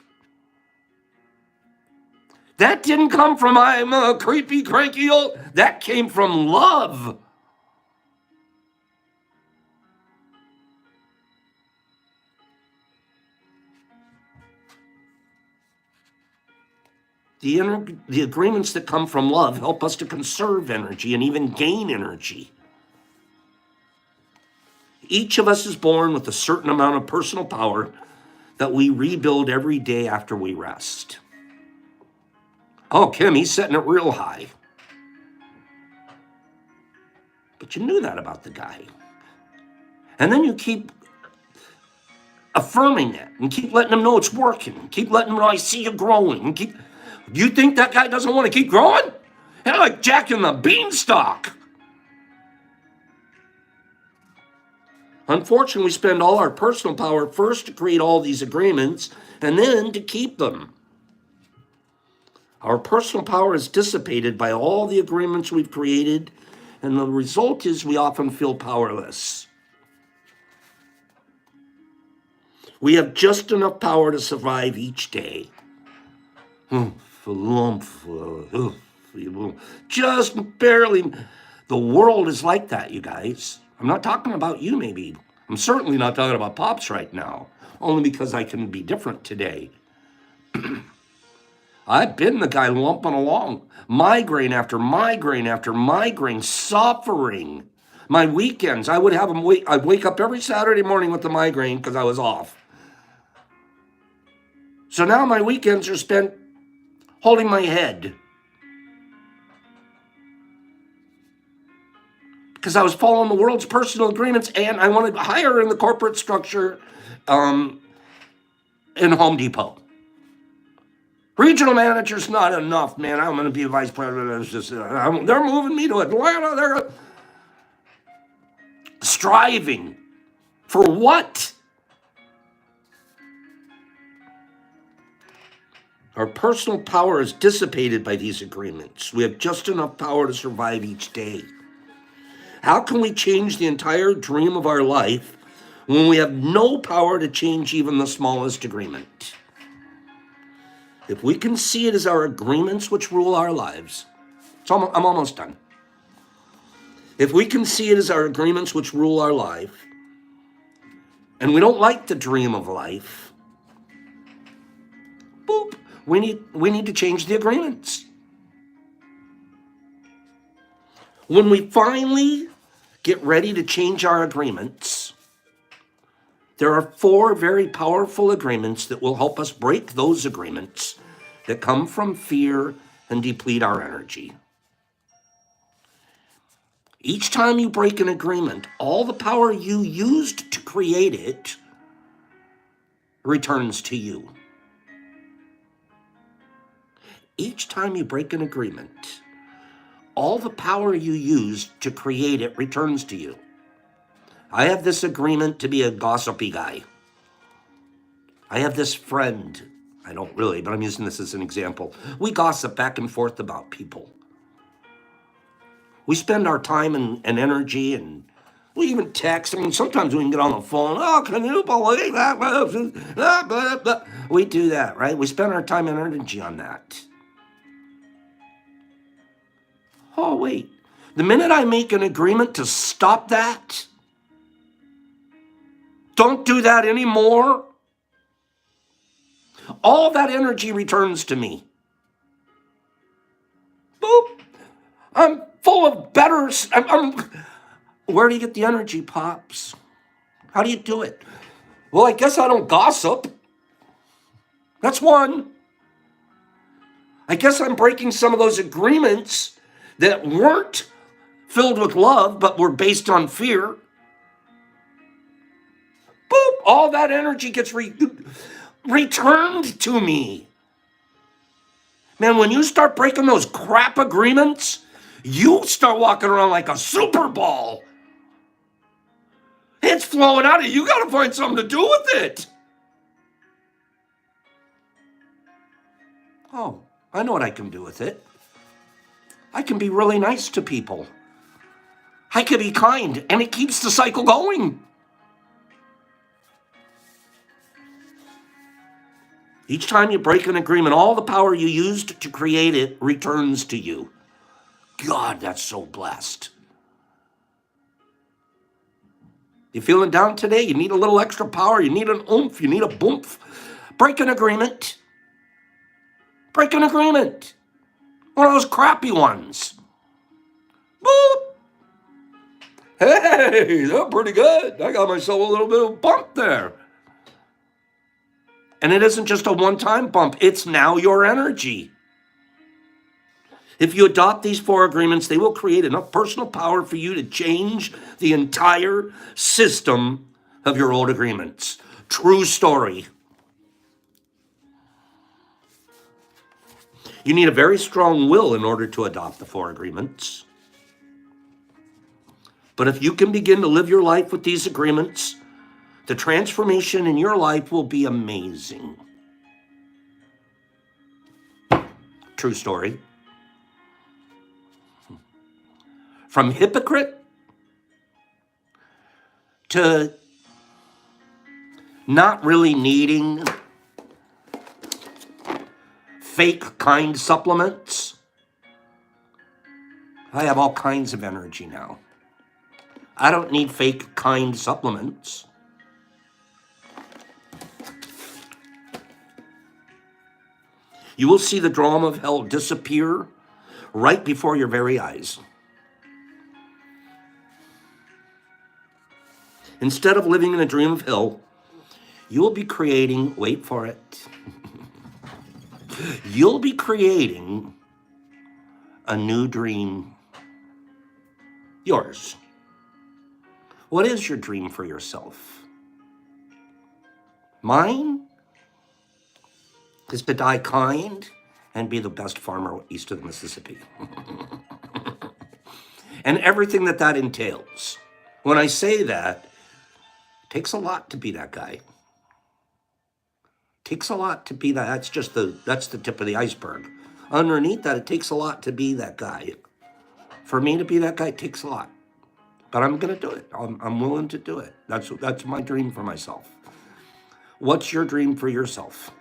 That didn't come from I'm a creepy, cranky old. That came from love. The agreements that come from love help us to conserve energy and even gain energy. Each of us is born with a certain amount of personal power that we rebuild every day after we rest. Oh, Kim, he's setting it real high. But you knew that about the guy. And then you keep affirming it and keep letting him know it's working. Keep letting him know I see you growing. And do you think that guy doesn't want to keep growing? They're like Jack in the Beanstalk. Unfortunately, we spend all our personal power first to create all these agreements and then to keep them. Our personal power is dissipated by all the agreements we've created, and the result is we often feel powerless. We have just enough power to survive each day. Just barely. The world is like that, you guys. I'm not talking about you, maybe. I'm certainly not talking about Pops right now, only because I can be different today. I've been the guy lumping along, migraine after migraine after migraine, suffering. My weekends, I'd wake up every Saturday morning with the migraine because I was off. So now my weekends are spent holding my head because I was following the world's personal agreements and I wanted higher in the corporate structure in Home Depot. Regional manager's not enough, man. I'm going to be a vice president. It's just, they're moving me to Atlanta. They're striving for what? Our personal power is dissipated by these agreements. We have just enough power to survive each day. How can we change the entire dream of our life when we have no power to change even the smallest agreement? If we can see it as our agreements which rule our lives, I'm almost done. If we can see it as our agreements which rule our life, and we don't like the dream of life, boop, we need to change the agreements. When we finally get ready to change our agreements, there are 4 very powerful agreements that will help us break those agreements that come from fear and deplete our energy. Each time you break an agreement, all the power you used to create it returns to you. Each time you break an agreement, all the power you used to create it returns to you. I have this agreement to be a gossipy guy. I have this friend. I don't really, but I'm using this as an example. We gossip back and forth about people. We spend our time and energy, and we even text. I mean, sometimes we can get on the phone. Oh, can you believe that? We do that, right? We spend our time and energy on that. Oh, wait. The minute I make an agreement to stop that, don't do that anymore, all that energy returns to me. Boop. I'm full of better. Where do you get the energy, Pops? How do you do it? Well, I guess I don't gossip. That's one. I guess I'm breaking some of those agreements that weren't filled with love, but were based on fear. Boop. All that energy gets returned to me. Man, when you start breaking those crap agreements, you start walking around like a Super Bowl. It's flowing out of you. You got to find something to do with it. Oh, I know what I can do with it. I can be really nice to people. I can be kind, and it keeps the cycle going. Each time you break an agreement, all the power you used to create it returns to you. God, that's so blessed. You feeling down today? You need a little extra power. You need an oomph. You need a boomph. Break an agreement. Break an agreement. One of those crappy ones. Boop. Hey, they're pretty good. I got myself a little bit of a bump there. And it isn't just a one-time bump. It's now your energy. If you adopt these 4 agreements, they will create enough personal power for you to change the entire system of your old agreements. True story. You need a very strong will in order to adopt the 4 agreements. But if you can begin to live your life with these agreements, the transformation in your life will be amazing. True story. From hypocrite to not really needing fake kind supplements, I have all kinds of energy now. I don't need fake kind supplements. You will see the drama of hell disappear right before your very eyes. Instead of living in a dream of hell, you will be creating, wait for it, you'll be creating a new dream. Yours. What is your dream for yourself? Mine is to die kind and be the best farmer east of the Mississippi. And everything that entails. When I say that, it takes a lot to be that guy. It takes a lot to be that. That's the tip of the iceberg. Underneath that, it takes a lot to be that guy. For me to be that guy, it takes a lot. But I'm going to do it. I'm willing to do it. That's my dream for myself. What's your dream for yourself?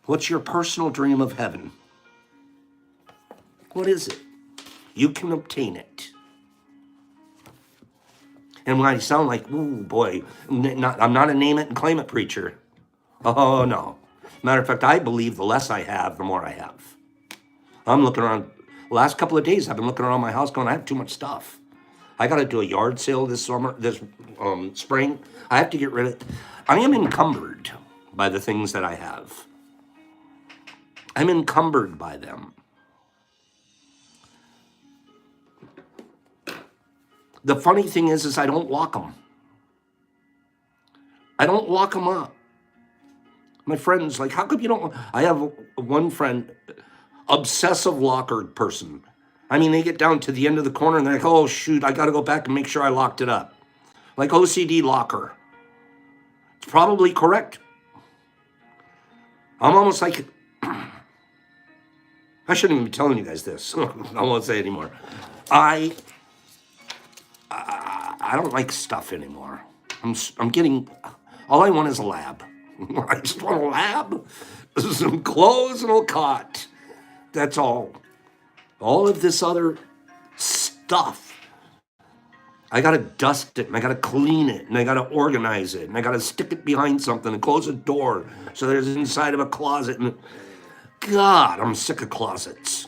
What's your personal dream of heaven? What is it? You can obtain it. And when I sound like, ooh, boy, I'm not a name it and claim it preacher. Oh, no. Matter of fact, I believe the less I have, the more I have. I'm looking around. The last couple of days, I've been looking around my house going, I have too much stuff. I got to do a yard sale this spring. I have to get rid of it. I am encumbered by the things that I have. I'm encumbered by them. The funny thing is I don't lock them. I don't lock them up. My friend's like, how come you don't? I have one friend, obsessive locker person. I mean, they get down to the end of the corner and they're like, oh, shoot, I got to go back and make sure I locked it up. Like OCD locker. It's probably correct. I'm almost like, I shouldn't even be telling you guys this. I won't say it anymore. I don't like stuff anymore. I'm getting, all I want is a lab. I just want a lab, some clothes and a cot. That's all. All of this other stuff, I got to dust it and I got to clean it and I got to organize it and I got to stick it behind something and close a door so there's inside of a closet. And God, I'm sick of closets.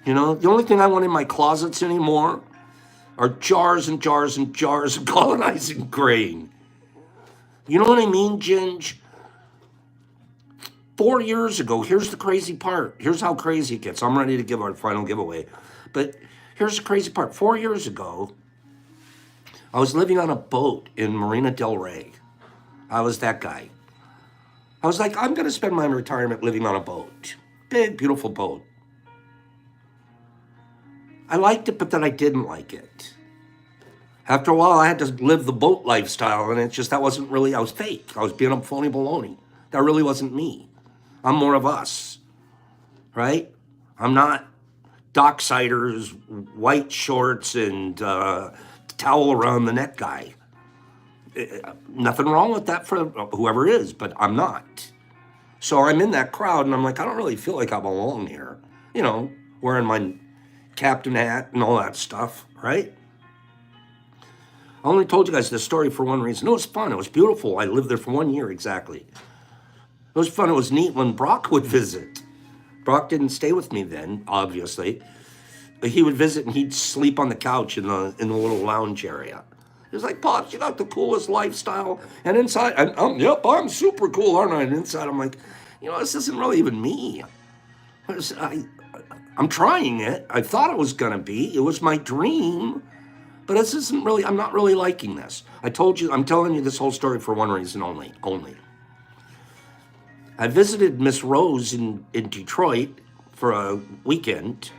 You know, the only thing I want in my closets anymore are jars and jars and jars of colonizing grain. You know what I mean, Ginge? 4 years ago, here's the crazy part. Here's how crazy it gets. I'm ready to give our final giveaway. But here's the crazy part. 4 years ago, I was living on a boat in Marina del Rey. I was that guy. I was like, I'm going to spend my retirement living on a boat. Big, beautiful boat. I liked it, but then I didn't like it. After a while, I had to live the boat lifestyle, and it's just, that wasn't really, I was fake. I was being a phony baloney. That really wasn't me. I'm more of us. right? I'm not Docksiders, white shorts, and towel around the neck guy. Nothing wrong with that for whoever is, but I'm not. So I'm in that crowd, and I'm like, I don't really feel like I belong here. You know, wearing my captain hat and all that stuff, right? I only told you guys this story for one reason. It was fun. It was beautiful. I lived there for 1 year exactly. It was fun. It was neat when Brock would visit. Brock didn't stay with me then, obviously. He would visit and he'd sleep on the couch in the little lounge area. He was like, Pops, you got the coolest lifestyle. And inside, yep, I'm super cool, aren't I? And inside, I'm like, this isn't really even me. I'm trying it. I thought it was gonna be. It was my dream. But this isn't really, I'm not really liking this. I'm telling you this whole story for one reason only. I visited Miss Rose in Detroit for a weekend.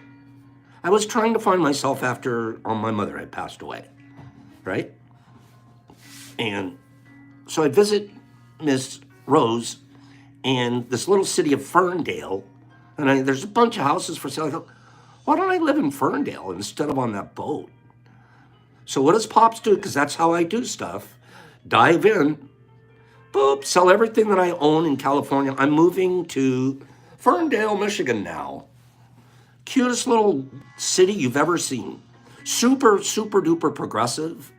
I was trying to find myself after my mother had passed away, right? And so I visit Miss Rose in this little city of Ferndale, and there's a bunch of houses for sale. I go, why don't I live in Ferndale instead of on that boat? So what does Pops do? Because that's how I do stuff. Dive in, boop, sell everything that I own in California. I'm moving to Ferndale, Michigan now. Cutest little city you've ever seen. Super, super duper progressive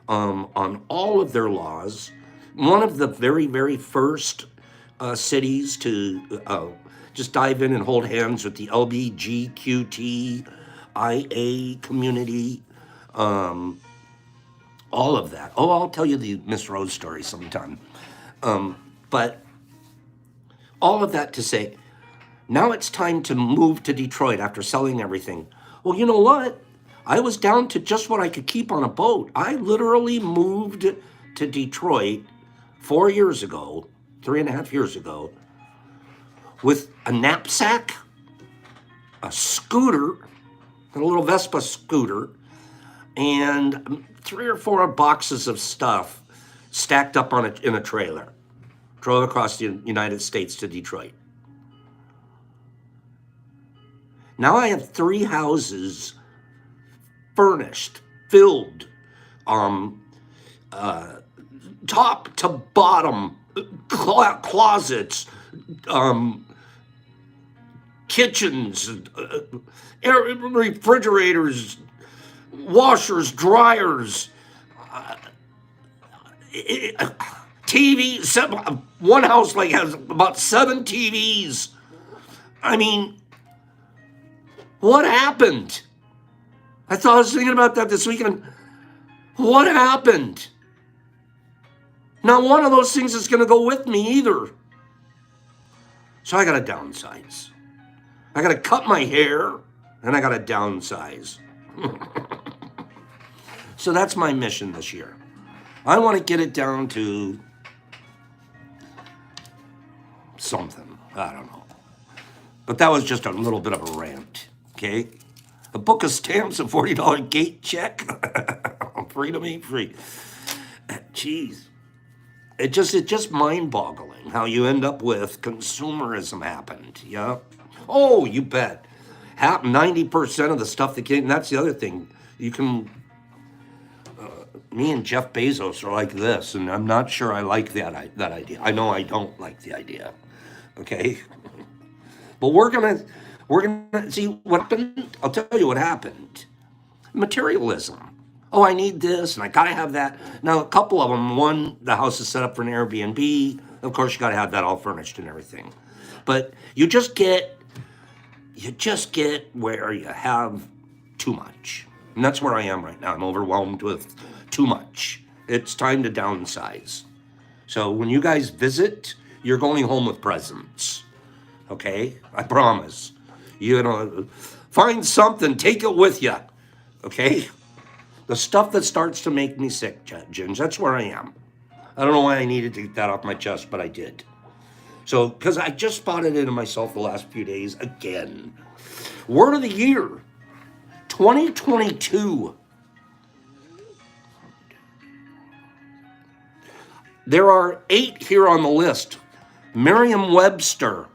on all of their laws. One of the very, very first cities to just dive in and hold hands with the LBGQTIA community. All of that. Oh, I'll tell you the Miss Rose story sometime. But all of that to say, now it's time to move to Detroit after selling everything. Well, you know what? I was down to just what I could keep on a boat. I literally moved to Detroit 4 years ago, 3.5 years ago, with a knapsack, a scooter, a little Vespa scooter, and 3 or 4 boxes of stuff stacked up in a trailer. Drove across the United States to Detroit. Now I have 3 houses furnished, filled, top to bottom, closets, kitchens, refrigerators, washers, dryers, TV. One house has about 7 TVs. I mean, what happened? I was thinking about that this weekend. What happened? Not one of those things is going to go with me either. So I got to downsize. I got to cut my hair and I got to downsize. So that's my mission this year. I want to get it down to something. I don't know. But that was just a little bit of a rant, okay? A book of stamps, a $40 gate check. Free to me, free. Jeez. It's just mind-boggling how you end up with consumerism happened, yeah? Oh, you bet. 90% of the stuff that came, and that's the other thing. You can, me and Jeff Bezos are like this, and I'm not sure I like that idea. I know I don't like the idea, okay? But we're gonna see what happened. I'll tell you what happened. Materialism. Oh, I need this, and I gotta have that. Now, a couple of them. One, the house is set up for an Airbnb. Of course, you gotta have that all furnished and everything. But you just get where you have too much, and that's where I am right now. I'm overwhelmed with too much. It's time to downsize. So when you guys visit, you're going home with presents. Okay, I promise. You know, find something, take it with you. Okay, the stuff that starts to make me sick, Ginge. That's where I am. I don't know why I needed to get that off my chest, but I did. So, because I just spotted it in myself the last few days again. Word of the year, 2022. There are 8 here on the list. Merriam-Webster.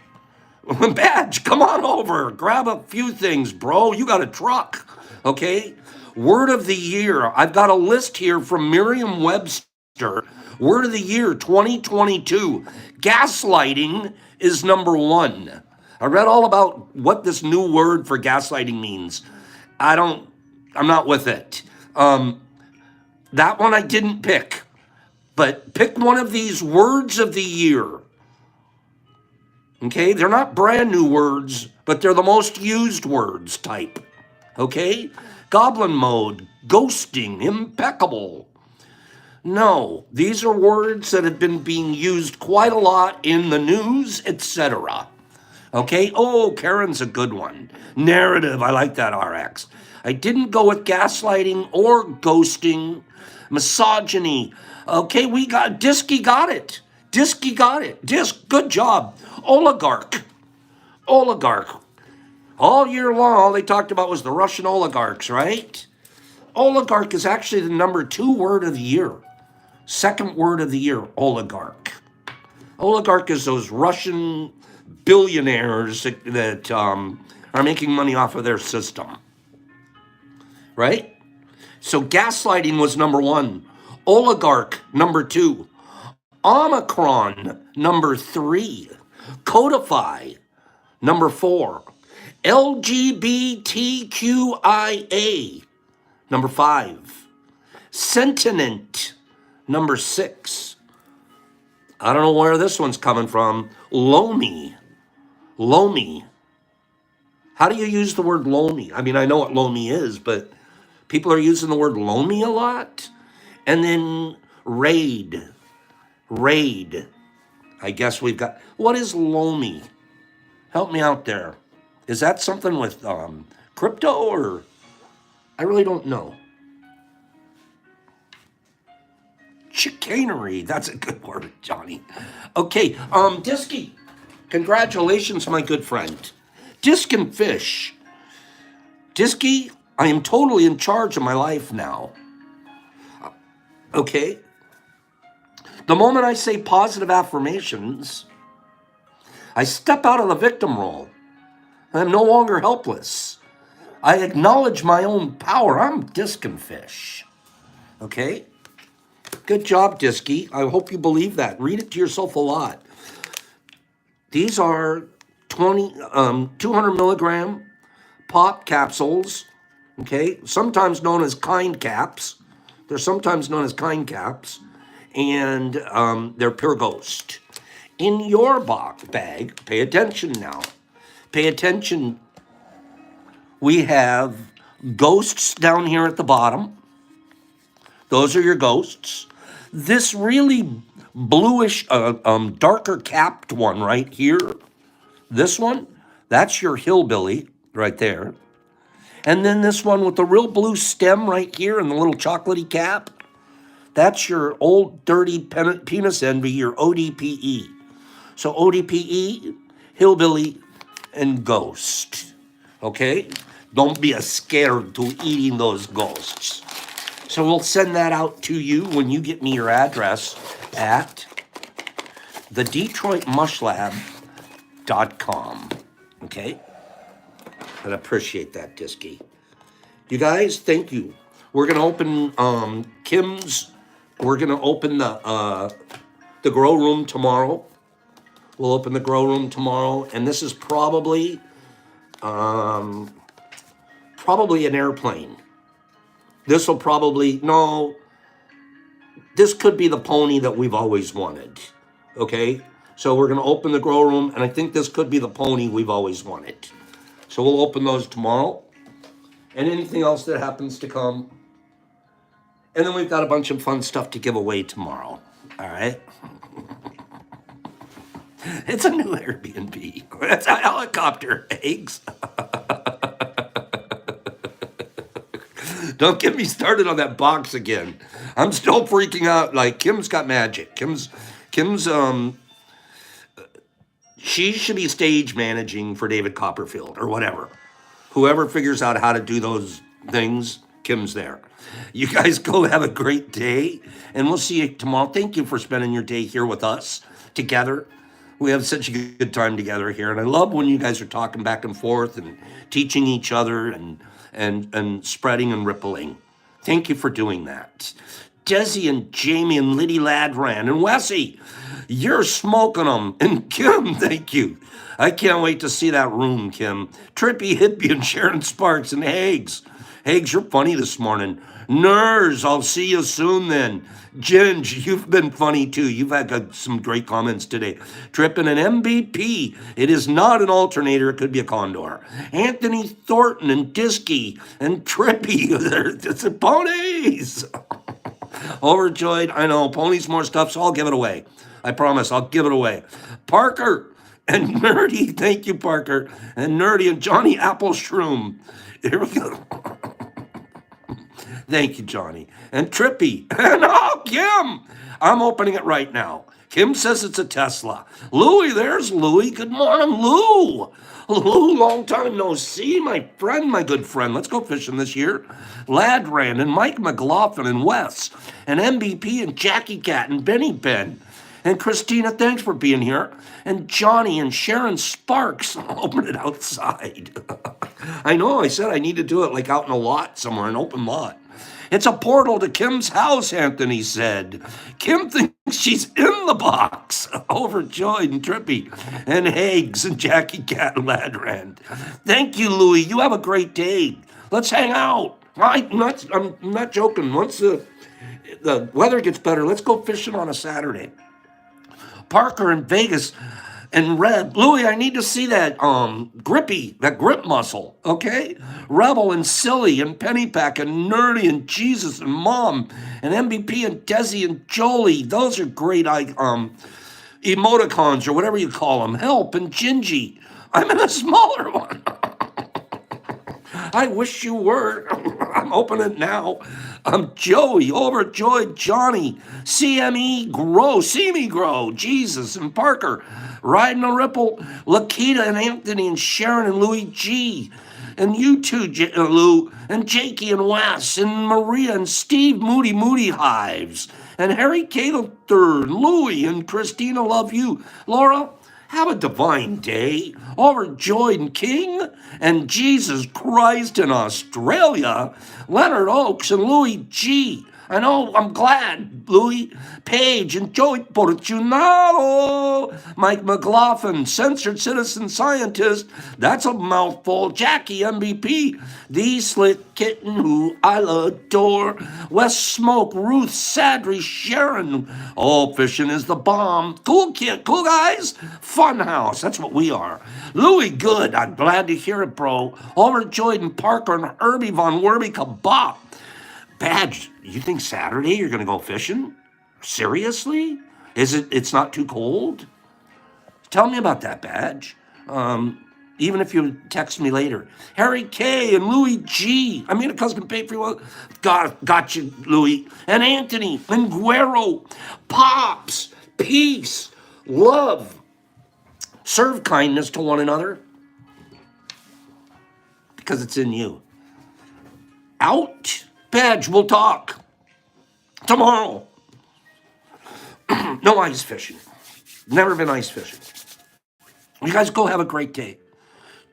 Badge, come on over. Grab a few things, bro. You got a truck. Okay. Word of the year. I've got a list here from Merriam-Webster. Word of the year 2022. Gaslighting is number one. I read all about what this new word for gaslighting means. I'm not with it. That one I didn't pick. But pick one of these words of the year. Okay, they're not brand new words, but they're the most used words type. Okay, goblin mode, ghosting, impeccable. No, these are words that have been being used quite a lot in the news, etc. Okay, oh, Karen's a good one. Narrative, I like that, RX. I didn't go with gaslighting or ghosting. Misogyny. Okay, we got, Disky got it. Disky got it. Disc, good job. Oligarch. Oligarch. All year long, all they talked about was the Russian oligarchs, right? Oligarch is actually the number 2 word of the year. Second word of the year, oligarch. Oligarch is those Russian billionaires that are making money off of their system, right? So gaslighting was number 1. Oligarch, number 2. Omicron, number 3. Codify, number 4. LGBTQIA, number 5. Sentient, number 6. I don't know where this one's coming from. Loamy. Loamy. How do you use the word loamy? I mean, I know what loamy is, but people are using the word loamy a lot. And then raid. Raid. I guess we've got, what is loamy? Help me out there. Is that something with crypto or? I really don't know. Chicanery. That's a good word, Johnny. Okay, Disky. Congratulations, my good friend. Disc and Fish. Disky, I am totally in charge of my life now. Okay? The moment I say positive affirmations, I step out of the victim role. I'm no longer helpless. I acknowledge my own power. I'm Disc and Fish. Okay? Good job, Disky. I hope you believe that. Read it to yourself a lot. These are 200 milligram pop capsules, okay? Sometimes known as kind caps. They're sometimes known as kind caps, and they're pure ghost. In your bag, pay attention now. Pay attention. We have ghosts down here at the bottom. Those are your ghosts. This really bluish, darker capped one right here, this one, that's your hillbilly right there. And then this one with the real blue stem right here and the little chocolatey cap, that's your old dirty penis envy, your ODPE. So ODPE, hillbilly, and ghost. Okay? Don't be scared to eating those ghosts. So we'll send that out to you when you get me your address at thedetroitmushlab.com. Okay? I'd appreciate that, Disky. You guys, thank you. We're going to open Kim's, we're going to open the grow room tomorrow. We'll open the grow room tomorrow, and this is probably an airplane. This will probably, no, this could be the pony that we've always wanted, okay? So we're going to open the grow room, and I think this could be the pony we've always wanted. So we'll open those tomorrow, and anything else that happens to come. And then we've got a bunch of fun stuff to give away tomorrow, all right? It's a new Airbnb. It's a helicopter, eggs. Don't get me started on that box again. I'm still freaking out. Like, Kim's got magic. Kim's she should be stage managing for David Copperfield or whatever. Whoever figures out how to do those things, Kim's there. You guys go have a great day, and we'll see you tomorrow. Thank you for spending your day here with us together. We have such a good time together here, and I love when you guys are talking back and forth and teaching each other and spreading and rippling. Thank you for doing that. Desi and Jamie and Liddy Ladran and Wessie, you're smoking them. And Kim, thank you. I can't wait to see that room, Kim. Trippy Hippie and Sharon Sparks and Hags. Hags, you're funny this morning. Nurs, I'll see you soon then. Ginge, you've been funny too. You've had some great comments today. Tripping an MVP. It is not an alternator. It could be a condor. Anthony Thornton and Diskey and Trippy. It's a ponies. Overjoyed. I know. Ponies more stuff, so I'll give it away. I promise. I'll give it away. Parker and Nerdy. Thank you, Parker. And Nerdy and Johnny Appleshroom. Here we go. Thank you, Johnny. And Trippy. And Kim. I'm opening it right now. Kim says it's a Tesla. Louie, there's Louie. Good morning, Lou. Lou, long time no see, my friend, my good friend. Let's go fishing this year. Ladran and Mike McLaughlin and Wes and MVP and Jackie Cat and Benny Ben. And Christina, thanks for being here. And Johnny and Sharon Sparks. Open it outside. I know, I said I need to do it like out in a lot somewhere, an open lot. It's a portal to Kim's house, Anthony said. Kim thinks she's in the box. Overjoyed and Trippy. And Hags and Jackie Cat and Ladrand. Thank you, Louie. You have a great day. Let's hang out. I'm not joking. Once the weather gets better, let's go fishing on a Saturday. Parker in Vegas and Red. Louie, I need to see that that grip muscle, okay? Rebel and Silly and Pennypack and Nerdy and Jesus and Mom and MVP and Desi and Jolie. Those are great emoticons or whatever you call them. Help and Gingy. I'm in a smaller one. I wish you were. I'm opening it now. I'm Joey, Overjoyed, Johnny, CME, Grow, See Me Grow, Jesus and Parker, Riding a Ripple, Lakita and Anthony and Sharon and Louie G, and you too, Lou, and Jakey and Wes, and Maria and Steve Moody Hives, and Harry K. the Third, Louie and Christina Love You, Laura. Have a divine day. Overjoyed and King and Jesus Christ in Australia. Leonard Oakes and Louis G. I know, I'm glad. Louis Page and Joey Portunado. Mike McLaughlin, Censored Citizen Scientist. That's a mouthful. Jackie MVP. The Slick Kitten who I adore. West Smoke, Ruth Sadri, Sharon. Oh, fishing is the bomb. Cool kid, cool guys. Fun house. That's what we are. Louis Good. I'm glad to hear it, bro. Overjoyed and Parker and Herbie Von Werby Kabop. Badge, you think Saturday you're going to go fishing? Seriously? It's not too cold? Tell me about that, Badge. Even if you text me later. Harry K. and Louis G. I mean, a custom paid for you. Got you, Louis. And Anthony and Guero. Pops. Peace. Love. Serve kindness to one another. Because it's in you. Out. Badge, we'll talk. Tomorrow. No ice fishing. Never been ice fishing. You guys go have a great day.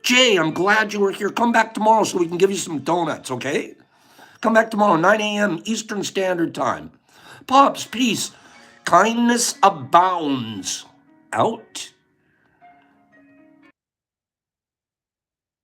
Jay, I'm glad you were here. Come back tomorrow so we can give you some donuts, okay? Come back tomorrow, 9 a.m. Eastern Standard Time. Pops, peace. Kindness abounds. Out.